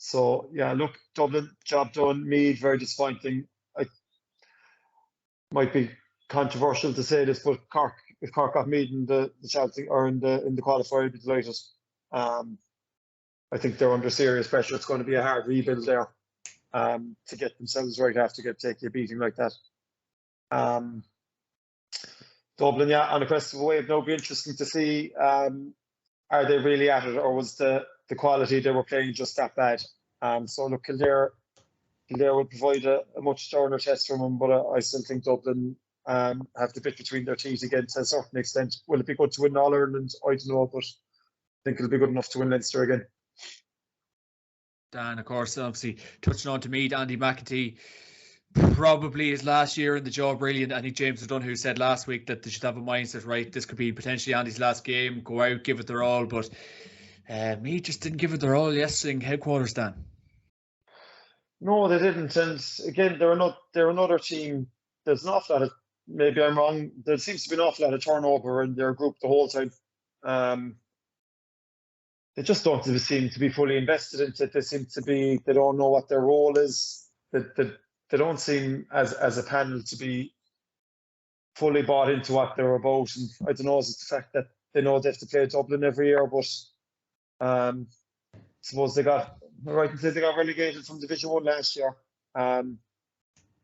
So yeah, look, Dublin, job done. Meath, very disappointing. I might be controversial to say this, but if Cork got Meath in the Chelsea or in the qualifier, I'd be delighted. I think they're under serious pressure. It's going to be a hard rebuild there to get themselves right after taking a beating like that. Dublin, yeah, on a crest of a wave. It'll be interesting to see, are they really at it, or was the quality they were playing just that bad? So look, Kildare would provide a much sterner test from them, but I still think Dublin have the bit between their teeth again to a certain extent. Will it be good to win All Ireland? I don't know, but I think it'll be good enough to win Leinster again. Dan, of course, obviously touching on to Meath, Andy McEntee. Probably his last year in the job, really. And I think James O'Donoghue said last week that they should have a mindset, right? This could be potentially Andy's last game, go out, give it their all. But Meath just didn't give it their all yesterday in headquarters, Dan. No, they didn't. And again, they're another team. There's an awful lot of, maybe I'm wrong, there seems to be an awful lot of turnover in their group the whole time. They just don't seem to be fully invested into it. They don't know what their role is. They don't seem as a panel to be fully bought into what they're about. And I don't know, is it the fact that they know they have to play Dublin every year, but I suppose they got relegated from Division 1 last year.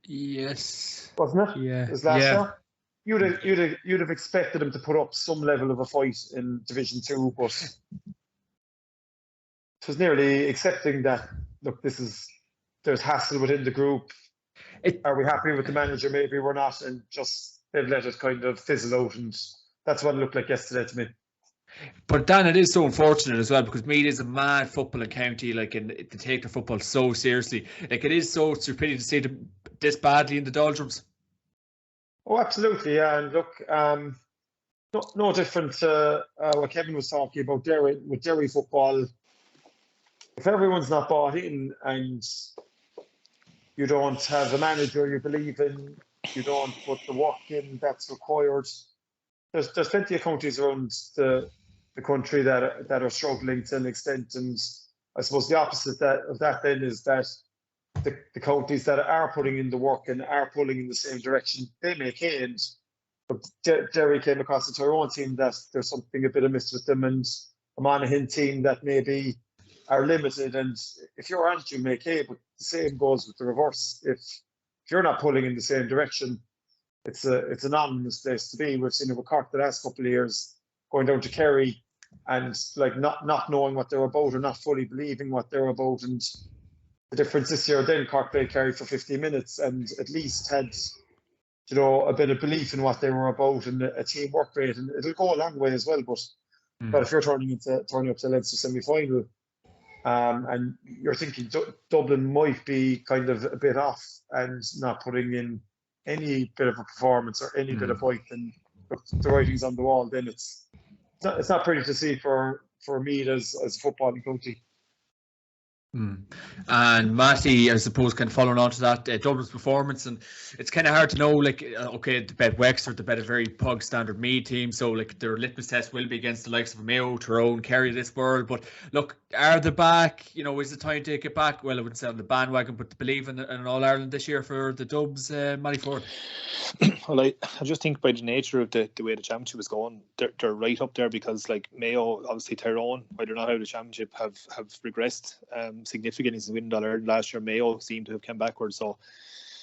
Yes. Wasn't it? Yeah. It was last year. You'd have expected them to put up some level of a fight in Division 2, but it was nearly accepting that, look, there's hassle within the group. Are we happy with the manager? Maybe we're not, and just they've let it kind of fizzle out, and that's what it looked like yesterday to me. But Dan, it is so unfortunate as well, because Meath is a mad footballing county, and they take their football so seriously. It is so pity to see them this badly in the doldrums. Oh, absolutely, yeah. And look, no different to what Kevin was talking about Derry. With Derry football, if everyone's not bought in and you don't have a manager you believe in, you don't put the work in that's required. There's plenty of counties around the country that are struggling to an extent, and I suppose the opposite of that then is that the counties that are putting in the work and are pulling in the same direction, they make hay. And Derry came across a Tyrone team that there's something a bit amiss with them, and a Monaghan team that maybe are limited, and if you're on it, you make hay, but the same goes with the reverse. If you're not pulling in the same direction, it's an anonymous place to be. We've seen it with Cork the last couple of years, going down to Kerry and not knowing what they're about or not fully believing what they're about, and the difference this year, then Cork played Kerry for 50 minutes and at least had, a bit of belief in what they were about and a teamwork rate, and it'll go a long way as well. But if you're turning up to Leinster semi-final, and you're thinking Dublin might be kind of a bit off and not putting in any bit of a performance or any bit of fight, then the writing's on the wall. Then it's not pretty to see for Meath as a footballing county. And Matty, I suppose, kind of following on to that, Dublin's performance, and it's kind of hard to know, like, okay, the bet Wexford, the bet a very pug standard Meath team, so like their litmus test will be against the likes of Mayo, Tyrone, Kerry this world. But look, are they back? Is it time to get back? Well, I wouldn't say on the bandwagon, but to believe in All Ireland this year for the Dubs, Matty Ford. Well, I just think by the nature of the way the championship is going, they're right up there, because like Mayo, obviously Tyrone, I don't know how the championship have regressed significantly since winning All Ireland last year. Mayo seem to have come backwards, so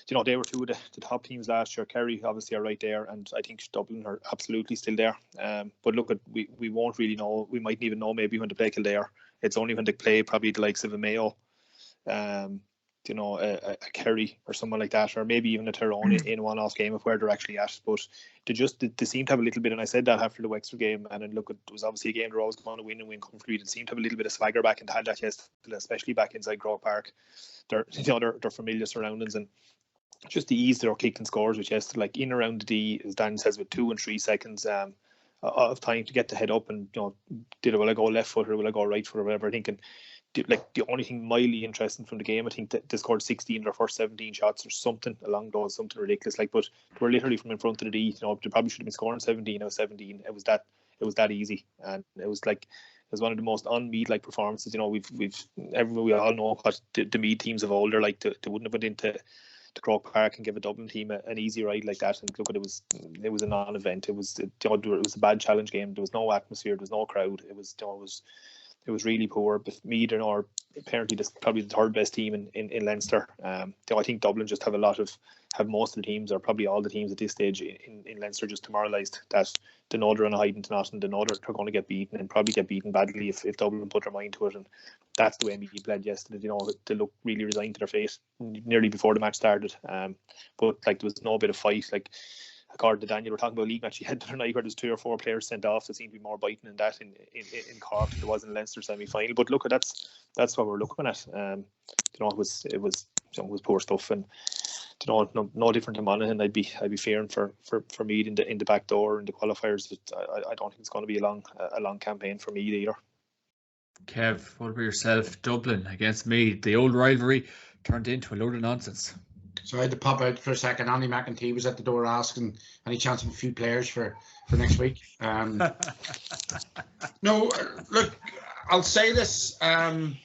they were two of the top teams last year. Kerry obviously are right there, and I think Dublin are absolutely still there. But look, we won't really know. We mightn't even know maybe when to play Kildare. It's only when they play probably the likes of a Mayo, a Kerry or someone like that, or maybe even a Tyrone in one-off game of where they're actually at. But they seem to have a little bit, and I said that after the Wexford game, and then look, it was obviously a game they're always going to win and win comfortably. They seem to have a little bit of swagger back, and had that yesterday, especially back inside Croke Park. They're familiar surroundings, and just the ease they're kicking scores with yesterday, like in around the D, as Dan says, with 2 and 3 seconds of time to get the head up, and will I go left foot or will I go right foot or whatever. I think, and like the only thing mildly interesting from the game, I think that they scored 16 in their first 17 shots or something along those, something ridiculous. Like, but they were literally from in front of the D. They probably should have been scoring 17. It was 17. It was that easy, and it was one of the most un-Meath like performances. We all know what the Meath teams of old are like. They wouldn't have went into Croke Park and give a Dublin team an easy ride like that. And look, it was a non-event. It was a bad challenge game. There was no atmosphere. There was no crowd. It was really poor. But Meath are apparently probably the third best team in Leinster. I think Dublin just have most of the teams, or probably all the teams at this stage in Leinster, just demoralised that they know they're on a hiding to nothing. They know they're going to get beaten, and probably get beaten badly if Dublin put their mind to it. And that's the way Meath played yesterday. They looked really resigned to their fate nearly before the match started. But like there was no bit of fight. Like, according to Daniel, we're talking about a league match he had the other night where there's 3 or 4 players sent off. There seemed to be more biting in that in Cork than there was in Leinster semi-final. But look, that's what we're looking at. It was poor stuff, and no different to Monaghan. I'd be fearing for Meath in the back door in the qualifiers. But I don't think it's going to be a long campaign for Meath either. Kev, what about yourself? Dublin against Meath, the old rivalry turned into a load of nonsense. So I had to pop out for a second. Andy McEntee was at the door asking any chance of a few players for next week. No, look, I'll say this. Dan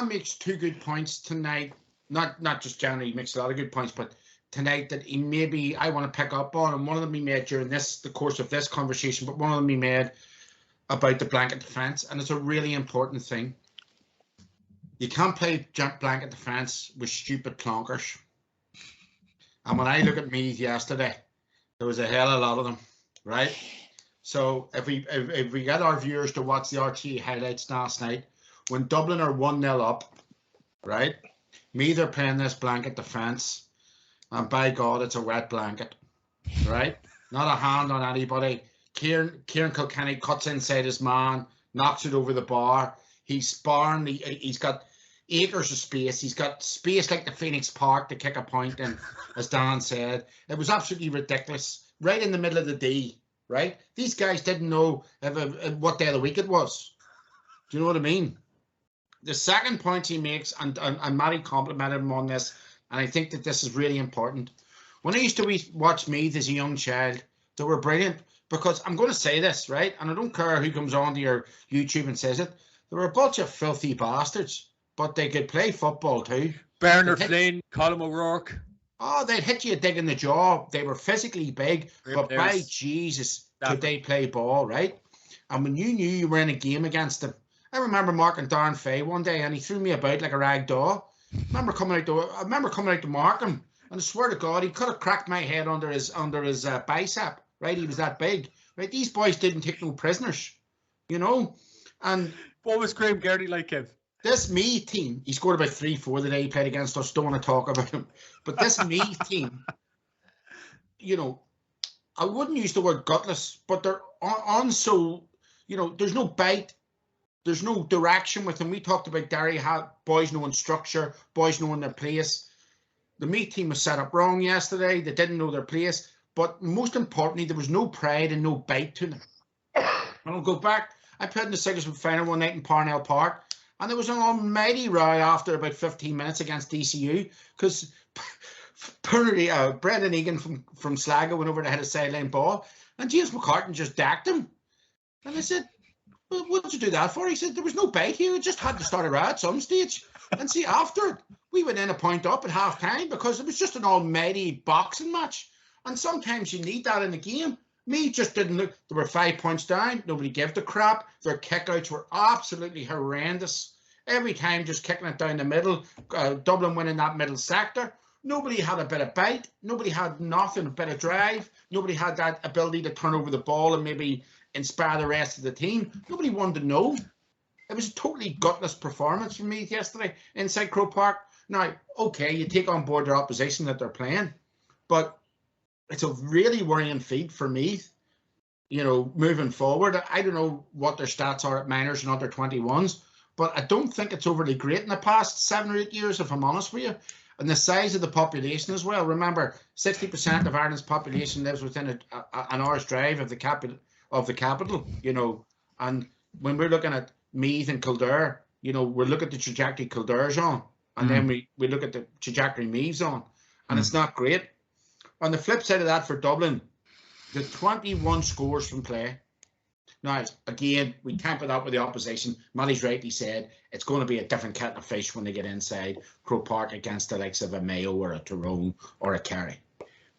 makes 2 good points tonight. Not just generally, he makes a lot of good points, but tonight that I want to pick up on. And one of them he made during the course of this conversation, but one of them he made about the blanket defence. And it's a really important thing. You can't play blanket defence with stupid plonkers. And when I look at Meath yesterday, there was a hell of a lot of them, right? So if we get our viewers to watch the RT highlights last night, when Dublin are 1-0 up, right? Meath are playing this blanket defence, and by God, it's a wet blanket, right? Not a hand on anybody. Kieran Kilkenny cuts inside his man, knocks it over the bar. He's sparring. He's got acres of space. He's got space like the Phoenix Park to kick a point in, as Dan said. It was absolutely ridiculous. Right in the middle of the D, right? These guys didn't know what day of the week it was. Do you know what I mean? The second point he makes, and Matty complimented him on this, and I think that this is really important. When I used to watch Meath as a young child, they were brilliant, because I'm going to say this, right? And I don't care who comes onto your YouTube and says it. They were a bunch of filthy bastards. But they could play football too. Bernard Flynn, Colin O'Rourke. Oh, they'd hit you a dig in the jaw. They were physically big, but by Jesus, could they play ball, right? And when you knew you were in a game against them, I remember marking Darren Fay one day, and he threw me about like a rag doll. I remember coming out to mark him, and I swear to God, he could have cracked my head under his bicep, right? He was that big, right? These boys didn't take no prisoners, And what was Graham Geraghty like, Kev? This Meath team, he scored about 3-4 the day he played against us. Don't want to talk about him. But this Meath team, you know, I wouldn't use the word gutless, but they're on so, you know, there's no bite. There's no direction with them. We talked about Derry, boys knowing structure, boys knowing their place. The Meath team was set up wrong yesterday. They didn't know their place. But most importantly, there was no pride and no bite to them. And I'll go back. I played in the Sigismund final one night in Parnell Park, and there was an almighty row after about 15 minutes against DCU because Brendan Egan from Sligo went over to hit a sideline ball, and James McCartan just dacked him. And I said, well, what did you do that for? He said, there was no bite here. We just had to start a row at some stage. And see, after it, we went in a point up at half time because it was just an almighty boxing match. And sometimes you need that in the game. Me just didn't look. There were 5 points down. Nobody gave the crap. Their kickouts were absolutely horrendous. Every time just kicking it down the middle. Dublin winning that middle sector. Nobody had a bit of bite. Nobody had nothing, a bit of drive. Nobody had that ability to turn over the ball and maybe inspire the rest of the team. Nobody wanted to know. It was a totally gutless performance from me yesterday inside Croke Park. Now, okay, you take on board their opposition that they're playing, but it's a really worrying feat for me, you know, moving forward. I don't know what their stats are at minors and under 21s, but I don't think it's overly great in the past 7 or 8 years, if I'm honest with you. And the size of the population as well. Remember, 60% of Ireland's population lives within an hour's drive of the capital, you know. And when we're looking at Meath and Kildare, you know, we look at the trajectory Kildare's on, and then we look at the trajectory Meath's on, and it's not great. On the flip side of that for Dublin, the 21 scores from play. Now, again, we temper that with the opposition. Matty's rightly said it's going to be a different kettle of fish when they get inside Croke Park against the likes of a Mayo or a Tyrone or a Kerry.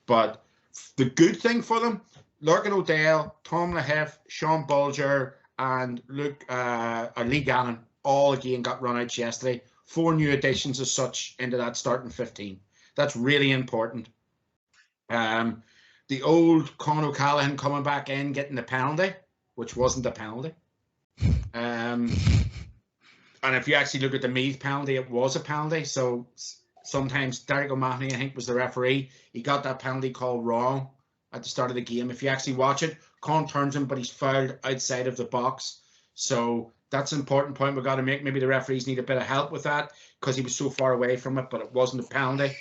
But the good thing for them, Lurgan O'Dell, Tom Lahiff, Sean Bulger, and Lee Gannon all again got run-outs yesterday. 4 new additions as such into that starting 15. That's really important. The old Con O'Callaghan coming back in, getting the penalty, which wasn't a penalty. And if you actually look at the Meath penalty, it was a penalty. So sometimes Derek O'Mahony, I think, was the referee. He got that penalty called wrong at the start of the game. If you actually watch it, Con turns him, but he's fouled outside of the box. So that's an important point we've got to make. Maybe the referees need a bit of help with that because he was so far away from it, but it wasn't a penalty.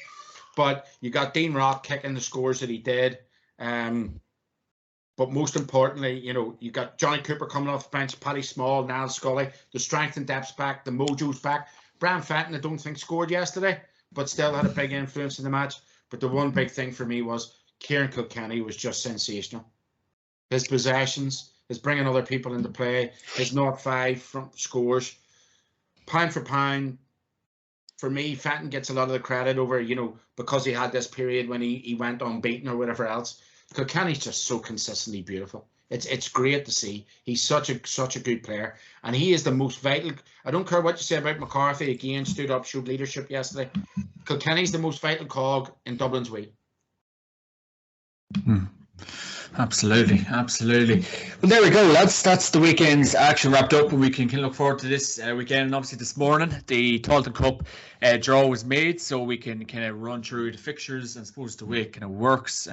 But you got Dean Rock kicking the scores that he did. But most importantly, you know, you got Johnny Cooper coming off the bench, Paddy Small, Niall Scully, the strength and depth's back, the mojo's back. Brian Fenton, I don't think scored yesterday, but still had a big influence in the match. But the one big thing for me was Kieran Kilkenny was just sensational. His possessions, his bringing other people into play, his 0-5 front scores, pound for pound. For me, Fenton gets a lot of the credit over, you know, because he had this period when he went unbeaten or whatever else. Kilkenny's just so consistently beautiful. It's great to see. He's such a good player, and he is the most vital. I don't care what you say about McCarthy. Again, stood up, showed leadership yesterday. Kilkenny's the most vital cog in Dublin's wheel. Absolutely. Well, there we go, lads. That's the weekend's action wrapped up, and we can look forward to this weekend. And obviously this morning, the Tailteann Cup draw was made, so we can kind of run through the fixtures and suppose the way it kind of works.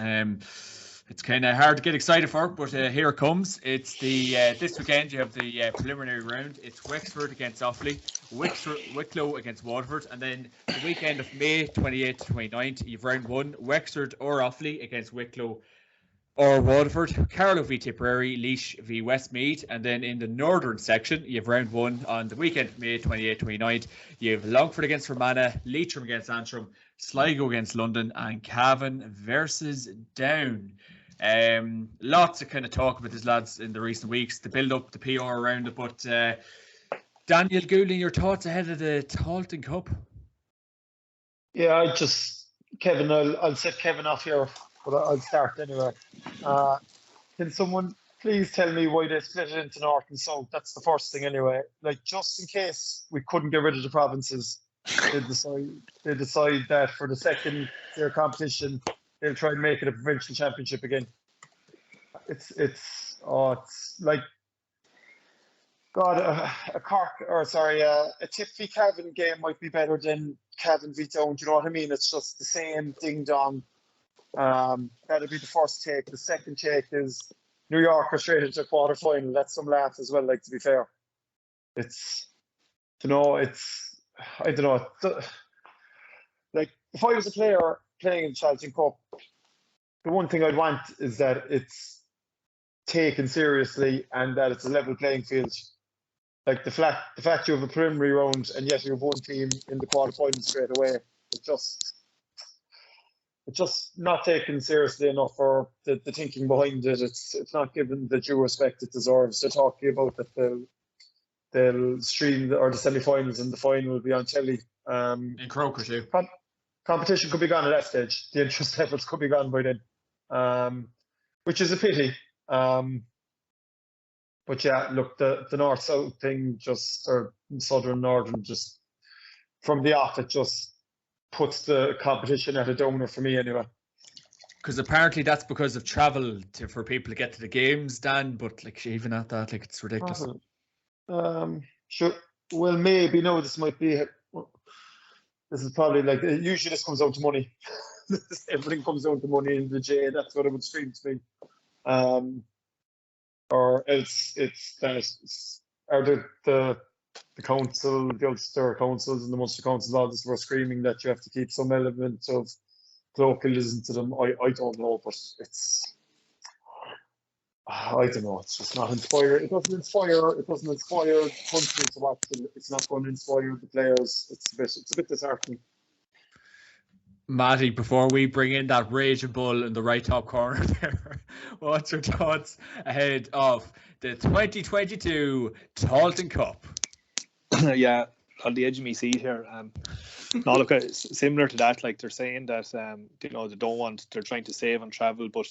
It's kind of hard to get excited for, but here it comes. It's the this weekend you have the preliminary round. It's Wexford against Offaly, Wicklow against Waterford, and then the weekend of May 28th to 29th, you've round 1, Wexford or Offaly against Wicklow or Waterford, Carlow v Tipperary, Laois v Westmeath, and then in the northern section, you have round 1 on the weekend of May 28th to 29th. You have Longford against Fermanagh, Leitrim against Antrim, Sligo against London, and Cavan versus Down. Lots of kind of talk about this, lads, in the recent weeks, the build up, the PR around it, but Daniel Goulding, your thoughts ahead of the Tailteann Cup? Yeah, Kevin, I'll set Kevin off here, but I'll start anyway. Can someone please tell me why they split it into North and South? That's the first thing anyway. Like, just in case we couldn't get rid of the provinces, they decide that for the second tier competition, they'll try and make it a provincial championship again. It's like, God, a Tip v Cavan game might be better than Cavan v Down. Do you know what I mean? It's just the same ding dong. That'll be the first take. The second take is New York are straight into a quarter final. That's some laugh as well. Like, to be fair, it's I don't know. Like, if I was a player playing in the Tailteann Cup, the one thing I'd want is that it's taken seriously and that it's a level playing field. Like, the fact you have a preliminary round and yet you have one team in the quarterfinals straight away, it's just not taken seriously enough for the thinking behind it. It's not given the due respect it deserves. They're talking about that they'll stream the semi-finals and the final will be on telly. In Croker too. Competition could be gone at that stage. The interest levels could be gone by then, which is a pity. But yeah, look, the north-south thing or southern-northern, just from the off, it just puts the competition at a downer for me anyway. Because apparently that's because of travel for people to get to the games, Dan. But like, even at that, like, it's ridiculous. Sure. Well, maybe this is probably like, usually this comes down to money. Everything comes down to money in the J. That's what it would seem to me. Or else it's that the council, the Ulster councils and the Munster councils, all this were screaming that you have to keep some element of localism to them. I don't know, but I don't know. It's just not inspired. It doesn't inspire the country to watch it. It's not going to inspire the players. It's a bit disheartening. Matty, before we bring in that raging bull in the right top corner there, what's your thoughts ahead of the 2022 Tailteann Cup? Yeah, on the edge of my seat here. No, look, similar to that. Like, they're saying that they're trying to save on travel, but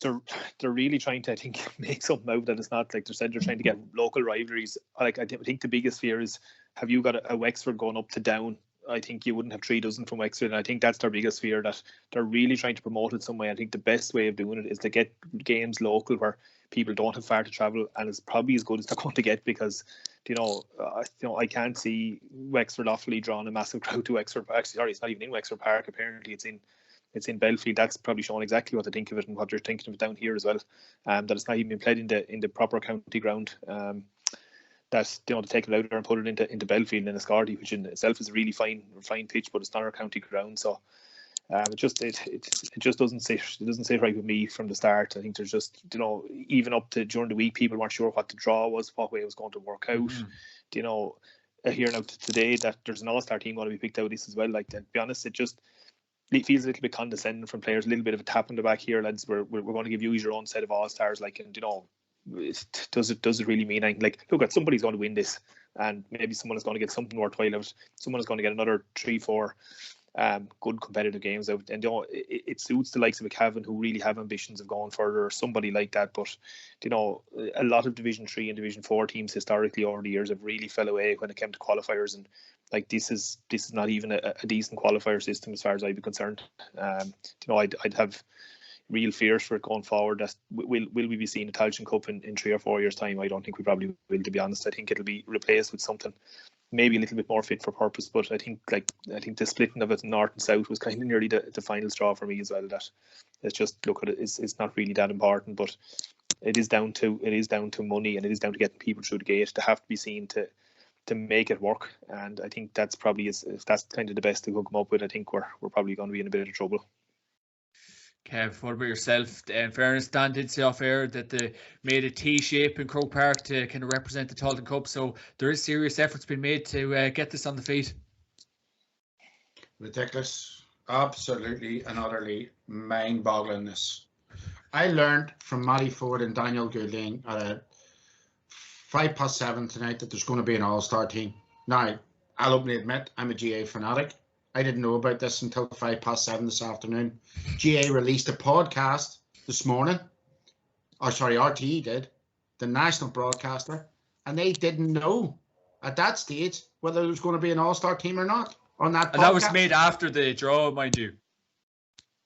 they're really trying to, I think, make something out that it's not. Like, they said, they're trying to get local rivalries. Like, I think the biggest fear is, have you got a Wexford going up to Down? I think you wouldn't have 3 dozen from Wexford, and I think that's their biggest fear, that they're really trying to promote it some way. I think the best way of doing it is to get games local where people don't have far to travel, and it's probably as good as they're going to get, because I can't see Wexford Offaly drawing a massive crowd to Wexford. Actually, sorry, it's not even in Wexford Park. Apparently, it's in Belfield. That's probably showing exactly what they think of it and what they're thinking of it down here as well. That it's not even been played in the proper county ground. That to take it out there and put it into Belfield in Escarty, which in itself is a really fine pitch, but it's not our county ground. So it just doesn't sit right with me from the start. I think there's just even up to during the week, people weren't sure what the draw was, what way it was going to work out. Mm-hmm. Here now today that there's an all-star team going to be picked out of this as well. Like, to be honest, it feels a little bit condescending from players, a little bit of a tap on the back here, lads. We're going to give you your own set of all-stars, like, and does it really mean anything? Like, look, somebody's going to win this, and maybe someone is going to get something worthwhile out. Someone is going to get another 3-4 good competitive games out, and it suits the likes of a Cavan who really have ambitions of going further, or somebody like that. But a lot of Division 3 and Division 4 teams historically over the years have really fell away when it came to qualifiers, and like, this is not even a decent qualifier system as far as I'd be concerned. I'd have real fears for it going forward. That will we be seeing a Tailteann Cup in 3 or 4 years' time? I don't think we probably will, to be honest. I think it'll be replaced with something maybe a little bit more fit for purpose. But I think the splitting of it north and south was kind of nearly the final straw for me as well. That it's just, look at it, it's not really that important, but it is down to money, and it is down to getting people through the gate. They have to be seen to make it work, and I think that's probably if that's kind of the best they could come up with. I think we're probably going to be in a bit of trouble. Kev, what about yourself? In fairness, Dan did say off air that they made a T shape in Croke Park to kind of represent the Tailteann Cup, so there is serious efforts being made to get this on the feet. Ridiculous, absolutely and utterly mind-boggling. This I learned from Matty Ford and Daniel Goulding at 7:05 tonight that there's going to be an all-star team. Now, I'll openly admit I'm a GA fanatic. I didn't know about this until 7:05 this afternoon. GA released a podcast this morning. Oh, sorry, RTE did, the national broadcaster, and they didn't know at that stage whether there was going to be an all-star team or not on that podcast. And that was made after the draw, mind you.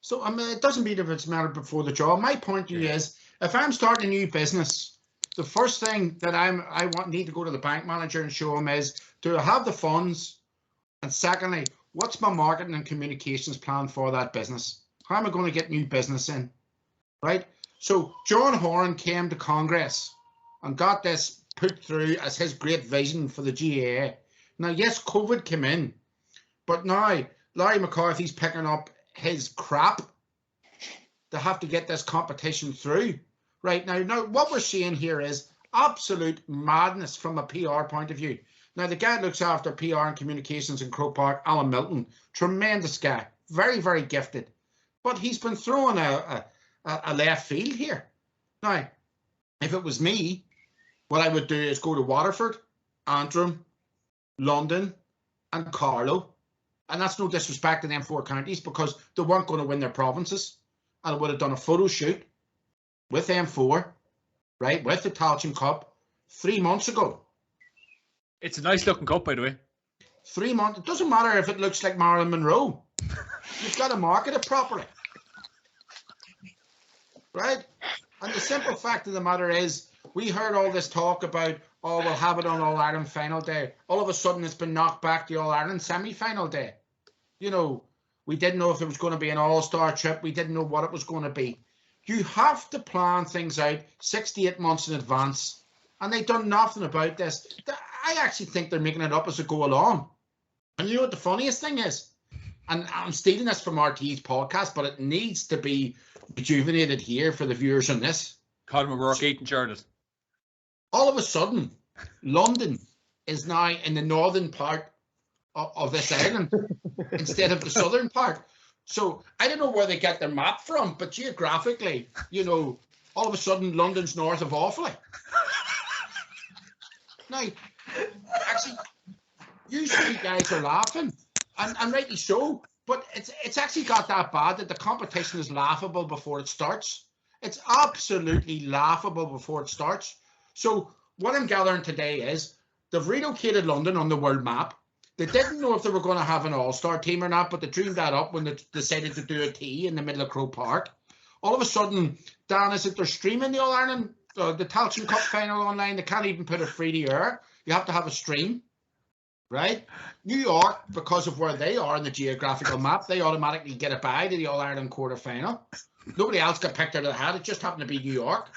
So it doesn't mean if it's made before the draw. My point to you is, if I'm starting a new business the first thing that need to go to the bank manager and show him is, do I have the funds? And secondly, what's my marketing and communications plan for that business? How am I going to get new business in? Right? So John Horan came to Congress and got this put through as his great vision for the GAA. Now, yes, COVID came in, but now Larry McCarthy's picking up his crap to have to get this competition through. Right now, what we're seeing here is absolute madness from a PR point of view. Now, the guy that looks after PR and communications in Croke Park, Alan Milton, tremendous guy, very, very gifted. But he's been throwing a left field here. Now, if it was me, what I would do is go to Waterford, Antrim, London, and Carlow. And that's no disrespect to them 4 counties, because they weren't going to win their provinces. And I would have done a photo shoot with them 4, right, with the Tailteann Cup 3 months ago. It's a nice looking cup, by the way. 3 months. It doesn't matter if it looks like Marilyn Monroe. You've got to market it properly. Right? And the simple fact of the matter is, we heard all this talk about, oh, we'll have it on All-Ireland final day. All of a sudden, it's been knocked back to All-Ireland semi-final day. You know, we didn't know if it was going to be an all-star trip. We didn't know what it was going to be. You have to plan things out 6 to 8 months in advance. And they've done nothing about this. I actually think they're making it up as they go along. And you know what the funniest thing is? And I'm stealing this from RT's podcast, but it needs to be rejuvenated here for the viewers on this. Colin McGraw, Eaton Charlotte. All of a sudden, London is now in the northern part of this island instead of the southern part. So I don't know where they get their map from, but geographically, you know, all of a sudden London's north of Offaly. Now, actually, usually guys are laughing, and rightly so, but it's actually got that bad that the competition is laughable before it starts. It's absolutely laughable before it starts. So what I'm gathering today is they've relocated London on the world map. They didn't know if they were going to have an all-star team or not, but they dreamed that up when they decided to do a tea in the middle of Croke Park. All of a sudden, Dan, is it they're streaming the All-Ireland, the Tailteann Cup final online? They can't even put it free to air. You have to have a stream, right? New York, because of where they are in the geographical map, they automatically get a bye to the All-Ireland quarter-final. Nobody else got picked out of the hat. It just happened to be New York,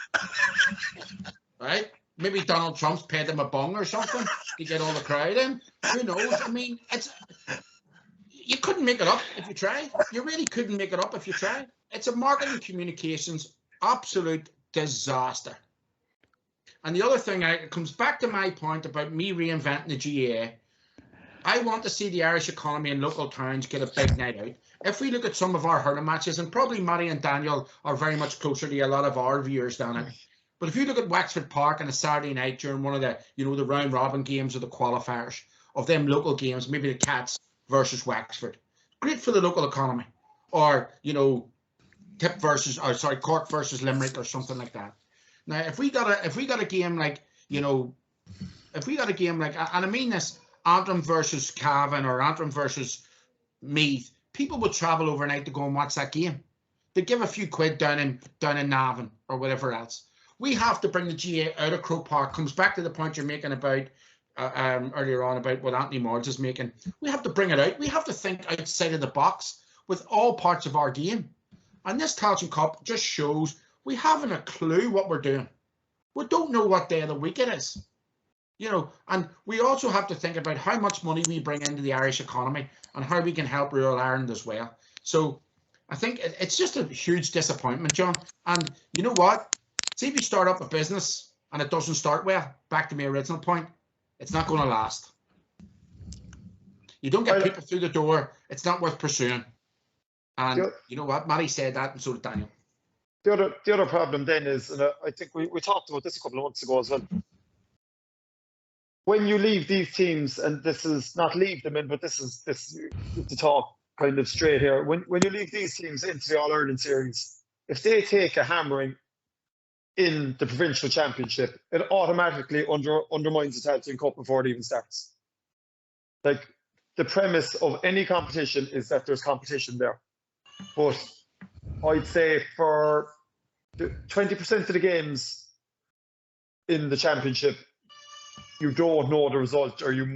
right? Maybe Donald Trump's paid them a bung or something to get all the crowd in. Who knows? I mean, you couldn't make it up if you tried. You really couldn't make it up if you tried. It's a marketing communications absolute disaster. And the other thing, it comes back to my point about me reinventing the GAA. I want to see the Irish economy in local towns get a big night out. If we look at some of our hurling matches, and probably Matty and Daniel are very much closer to a lot of our viewers down it. But if you look at Wexford Park on a Saturday night during one of the, you know, the round robin games or the qualifiers of them local games, maybe the Cats versus Wexford, great for the local economy. Or, you know, Cork versus Limerick or something like that. Now, if we got a game like, you know, and I mean this, Antrim versus Cavan or Antrim versus Meath, people would travel overnight to go and watch that game. They give a few quid down in Navan or whatever else. We have to bring the GAA out of Croke Park. Comes back to the point you're making about earlier on about what Anthony Morris is making. We have to bring it out. We have to think outside of the box with all parts of our game. And this Tailteann Cup just shows we haven't a clue what we're doing. We don't know what day of the week it is. You know, and we also have to think about how much money we bring into the Irish economy and how we can help rural Ireland as well. So I think it's just a huge disappointment, John. And you know what? See, if you start up a business and it doesn't start well, back to my original point, it's not going to last. You don't get people through the door, it's not worth pursuing. And you know what? Matty said that, and so did Daniel. The other problem then is, and I think we talked about this a couple of months ago as well, when you leave these teams, and this is not leave them in, but this is to talk kind of straight here, when you leave these teams into the All-Ireland series, if they take a hammering in the provincial championship, it automatically undermines the Tailteann Cup before it even starts. Like, the premise of any competition is that there's competition there. But I'd say for 20% of the games, in the championship, you don't know the result, or you'll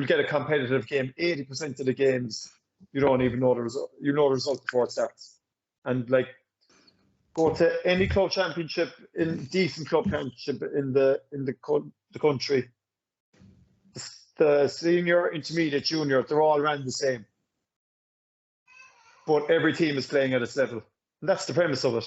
get a competitive game. 80% of the games, you don't even know the result. You know the result before it starts. And like, go to any club championship, in decent club championship in the country, the senior, intermediate, junior, they're all ran the same. But every team is playing at its level. And that's the premise of it.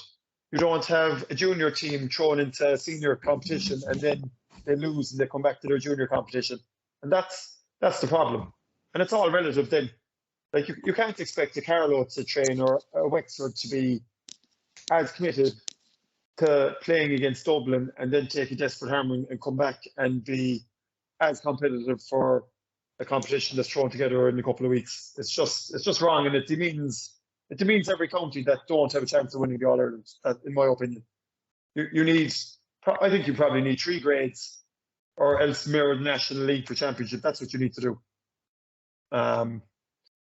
You don't have a junior team thrown into senior competition and then they lose and they come back to their junior competition. And that's the problem. And it's all relative then. Like, you can't expect a Carlow to train or a Wexford to be as committed to playing against Dublin and then take a desperate hammering and come back and be as competitive for a competition that's thrown together in a couple of weeks. It's just wrong, and it demeans every county that don't have a chance of winning the All-Ireland, in my opinion. I think you probably need 3 grades or else mirror the National League for Championship. That's what you need to do.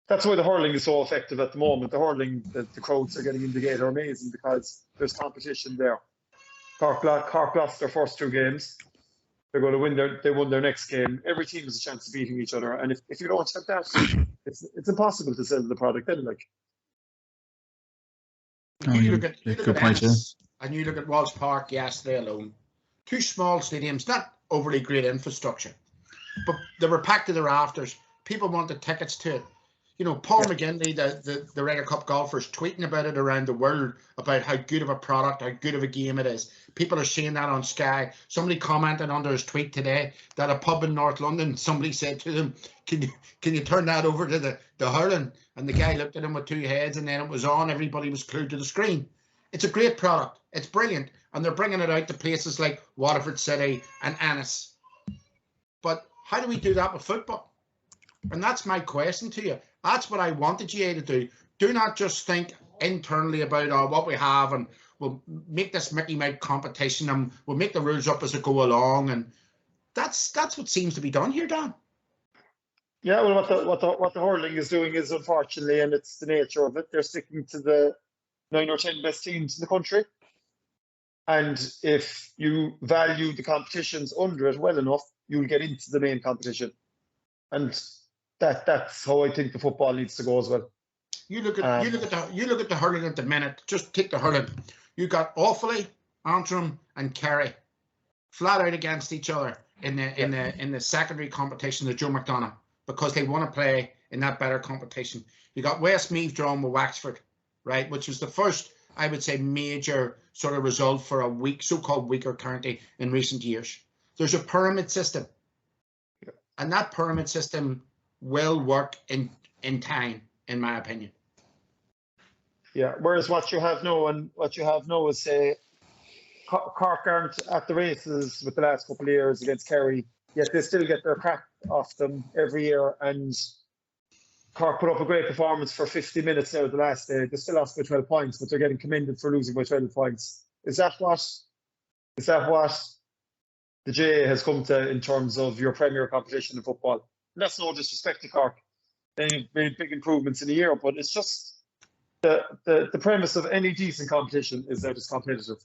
That's why the hurling is so effective at the moment. The hurling, the crowds are getting in the gate are amazing because there's competition there. Cork lost their first 2 games. They're going to win they won their next game. Every team has a chance of beating each other. And if you don't have that, it's impossible to sell the product then. Like, you look at Ennis, and you look at Walsh Park yesterday alone. 2 small stadiums, not overly great infrastructure, but they were packed to the rafters. People wanted tickets to it. You know, Paul McGinley, the Ryder Cup golfers, tweeting about it around the world about how good of a product, how good of a game it is. People are seeing that on Sky. Somebody commented under his tweet today that a pub in North London, somebody said to them, can you turn that over to the hurling? And the guy looked at him with 2 heads, and then it was on. Everybody was glued to the screen. It's a great product. It's brilliant. And they're bringing it out to places like Waterford City and Ennis. But how do we do that with football? And that's my question to you. That's what I want the GA to do. Do not just think internally about what we have and we'll make this Mickey Mouse competition and we'll make the rules up as it go along. And that's what seems to be done here, Dan. Yeah, well, what the hurling is doing is, unfortunately, and it's the nature of it, they're sticking to the 9 or 10 best teams in the country. And if you value the competitions under it well enough, you'll get into the main competition. And that's how I think the football needs to go as well. You look at the hurling at the minute. Just take the hurling. You got Offaly, Antrim, and Kerry flat out against each other in the secondary competition of Joe McDonagh because they want to play in that better competition. You got Westmeath drawn with Wexford, right, which was the first, I would say, major sort of result for a so-called weaker county in recent years. There's a pyramid system, and that pyramid system will work in time, in my opinion. Yeah, whereas what you have now is, say, Cork aren't at the races with the last couple of years against Kerry, yet they still get their crack off them every year, and Cork put up a great performance for 50 minutes now the last day. They still lost by 12 points, but they're getting commended for losing by 12 points. Is that what the GA has come to in terms of your premier competition in football? And that's no disrespect to Cork. They've made big improvements in a year, but it's just the premise of any decent competition is that it's competitive.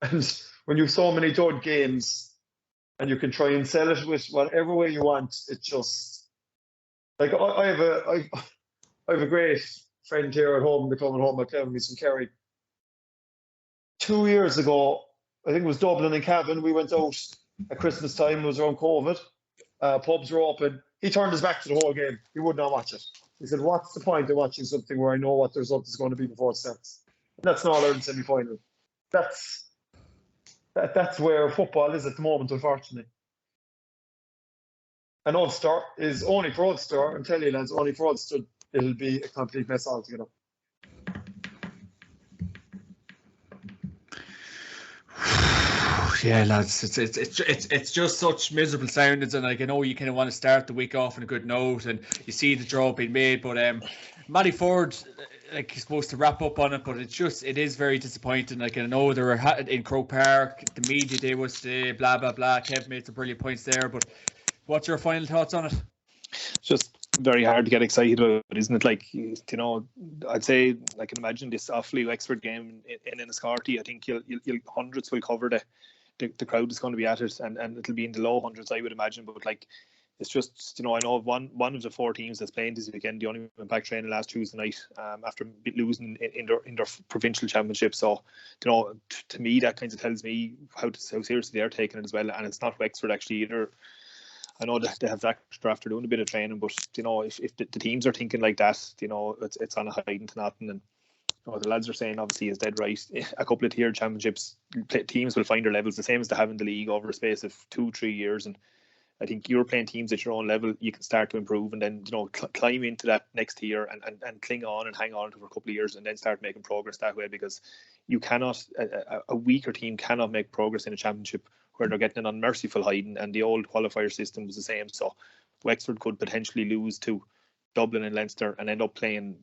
And when you have so many dud games and you can try and sell it with whatever way you want, it just, like, I have a great friend here at home, the club at home at Cleven, he's from Kerry. 2 years ago, I think it was Dublin and Cavan, we went out at Christmas time, it was around COVID, pubs were open. He turned his back to the whole game. He would not watch it. He said, what's the point of watching something where I know what the result is going to be before it starts? And that's an All-Ireland semi-final. That's where football is at the moment, unfortunately. And Ulster is only for Ulster. I'm telling you, lads, only for Ulster, it'll be a complete mess altogether. Yeah, lads, it's just such miserable soundings, and like, I know you kind of want to start the week off on a good note, and you see the draw being made, but Matty Ford, like, he's supposed to wrap up on it, but it is very disappointing. Like, I know they were in Croke Park, the media day was today, blah blah blah. Kev made some brilliant points there, but what's your final thoughts on it? Just very hard to get excited about, isn't it? Like, you know, I'd say I can imagine this Offaly Wexford game in Enniscorthy. I think you'll hundreds will cover the the crowd is going to be at it, and it'll be in the low hundreds, I would imagine. But like, it's just, I know one of the 4 teams that's playing this weekend, they only went back training last Tuesday night after losing in their provincial championship. So, to me, that kind of tells me how seriously they're taking it as well. And it's not Wexford actually either. I know that they have that after doing a bit of training, but if the teams are thinking like that, it's on a hiding to nothing. And the lads are saying, obviously, is dead right. A couple of tiered championships, teams will find their levels the same as they have in the league over a space of 2-3 years. And I think you're playing teams at your own level, you can start to improve and then, climb into that next tier and cling on and hang on to for a couple of years and then start making progress that way, because you cannot, a weaker team cannot make progress in a championship where they're getting an unmerciful hiding, and the old qualifier system was the same. So Wexford could potentially lose to Dublin and Leinster and end up playing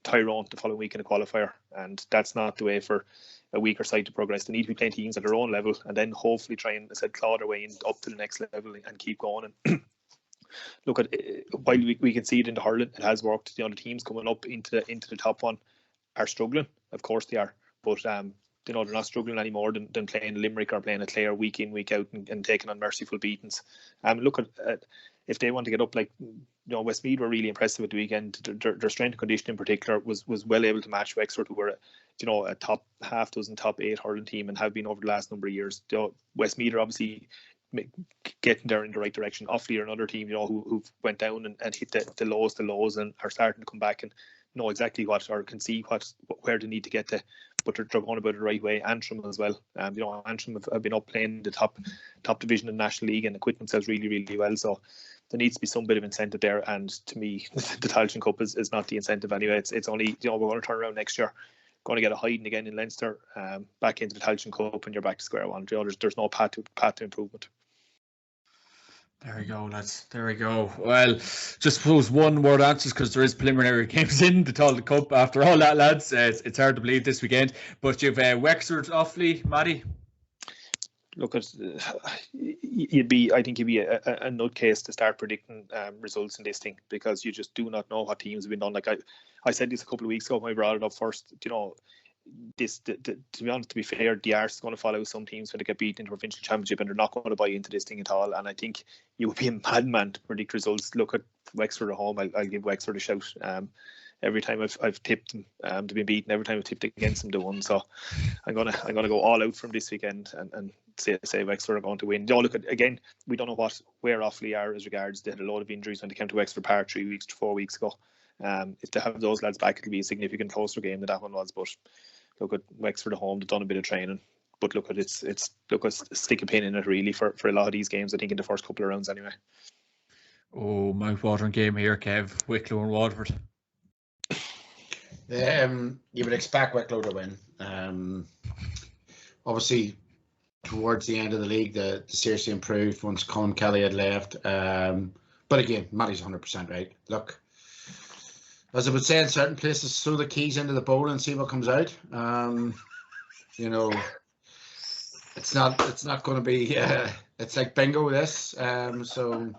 Tyrone the following week in a qualifier, and that's not the way for a weaker side to progress. They need to be playing teams at their own level and then hopefully try and, as I said, claw their way in up to the next level and keep going. And look at, while we can see it in the hurling, it has worked. The teams coming up into the top one are struggling. Of course they are, but they're not struggling anymore than playing Limerick or playing a Clare week in, week out and taking unmerciful beatings. Look at if they want to get up, like, Westmeath were really impressive at the weekend. Their strength and condition in particular was well able to match Wexford, who were a top half dozen, top 8 hurling team and have been over the last number of years. Westmeath are obviously getting there in the right direction. Offaly are another team, who went down and hit the lows and are starting to come back and know exactly what, or can see where they need to get to, but they're going about it the right way. Antrim as well. Antrim have been up playing the top division in the National League and acquit themselves really, really well. So there needs to be some bit of incentive there. And to me, the Tailteann Cup is not the incentive anyway. It's only, we're going to turn around next year, going to get a hiding again in Leinster, back into the Tailteann Cup, and you're back to square one. There's no path to improvement. There we go, lads. There we go. Well, just suppose one word answers, because there is preliminary games in the Tailteann Cup after all that, lads. It's hard to believe this weekend. But you've Wexford, Offaly, Matty. Look, I think you'd be a nutcase to start predicting results in this thing, because you just do not know what teams have been done. Like I said this a couple of weeks ago when I brought it up first. To be honest, to be fair, the arse is going to follow some teams when they get beaten in the provincial championship, and they're not going to buy into this thing at all. And I think you would be a madman to predict results. Look at Wexford at home. I'll give Wexford a shout. Every time I've tipped them to be beaten, every time I've tipped against them, they won. So I'm gonna go all out from this weekend and say Wexford are going to win. Look at, again, we don't know where Offaly are as regards. They had a load of injuries when they came to Wexford Park 4 weeks ago. If they have those lads back, it'll be a significant closer game than that one was. But look at Wexford at home, they've done a bit of training. But look at stick a pin in it really for a lot of these games, I think, in the first couple of rounds anyway. Oh, mouth-watering game here, Kev. Wicklow and Waterford. You would expect Wicklow to win. Obviously, towards the end of the league, the seriously improved once Colin Kelly had left. But again, Matty's 100% right. Look, as I would say in certain places, throw the keys into the bowl and see what comes out. It's not going to be. It's like bingo this. So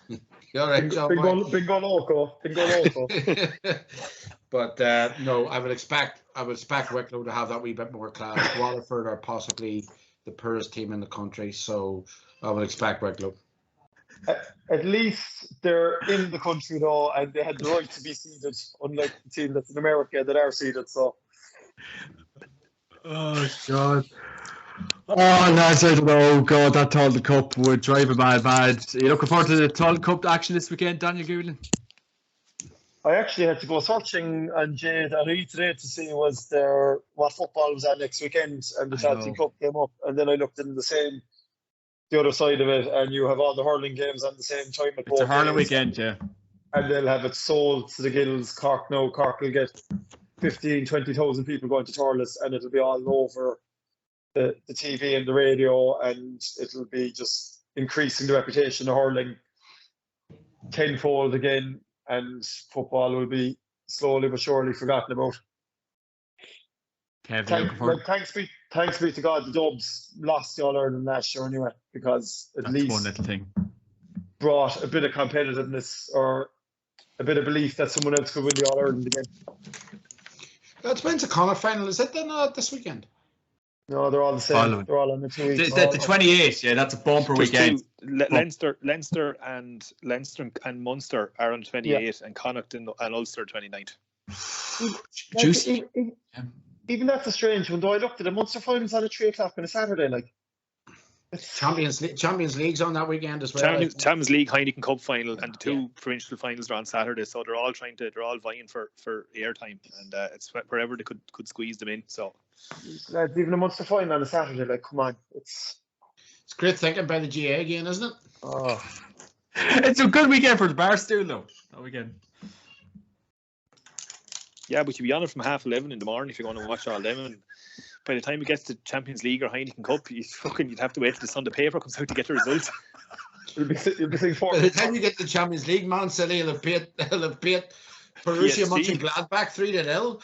you're all right, John. Bingo loco. But no, I would expect Wicklow to have that wee bit more class. Waterford are possibly the poorest team in the country, so I would expect Wicklow. At least they're in the country though, and they had the right to be seeded, unlike the team that's in America that are seeded. So, oh God, lads, I don't know. God, that Tailteann Cup would drive a mad. Are you looking forward to the Tailteann Cup action this weekend, Daniel Goulin? I actually had to go searching on Tailteann.ie today to see what football was on next weekend, and the Tailteann Cup came up, and then I looked in the other side of it, and you have all the hurling games on the same time. It's a hurling weekend, yeah. And they'll have it sold to the gills. Cork will get 15,000-20,000 people going to Thurles, and it'll be all over the TV and the radio, and it'll be just increasing the reputation of hurling tenfold again, and football will be slowly but surely forgotten about. Thanks be to God, the Dubs lost the All-Ireland last year anyway, because that's least one little thing brought a bit of competitiveness or a bit of belief that someone else could win the All-Ireland again. That's When's the Connacht final? Is it then this weekend? No, they're all the same. Following. They're all on the 2 weeks. The 28th, yeah, that's a bumper There's weekend. Leinster and Munster are on 28th, and Connacht and Ulster 29th. Juicy. Even that's a strange one, though. I looked at the Munster finals on at 3 o'clock on a Saturday. Like, Champions League's on that weekend as well. Champions League Heineken Cup final and the two provincial finals are on Saturday, so they're all vying for airtime, and it's wherever they could squeeze them in. So lads, even a Munster final on a Saturday, like, come on, it's great thinking by the GA again, isn't it? Oh, It's a good weekend for the Barstool, though. That weekend. yeah, but you'll be on it from 11:30 in the morning if you're going to watch all them. And by the time it gets to Champions League or Heineken Cup, you'd have to wait till the Sunday paper comes out to get the results. you'll be seeing By the time you get to the Champions League, Man City will have beat Borussia Mönchengladbach 3-0.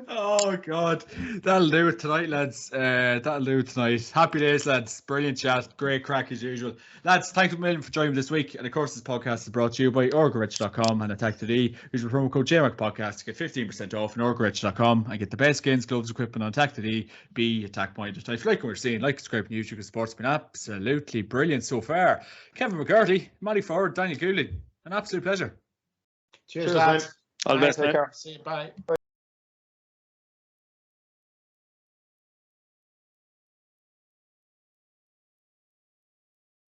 Oh God, that'll do it tonight, lads. That'll do it tonight. Happy days, lads. Brilliant chat, great crack as usual, lads. Thanks a million for joining me this week. And of course, this podcast is brought to you by Orgarich.com and Atak.ie. Use the promo code JMac podcast to get 15% off on Orgarich.com and get the best skins, gloves, equipment on Atak.ie. Be attack minded. If you like what we're seeing, like, subscribe on YouTube. Sports been absolutely brilliant so far. Kevin McCarthy, Matty Ford, Daniel Goulding, an absolute pleasure. Cheers lads. All the best, man. See you. Bye.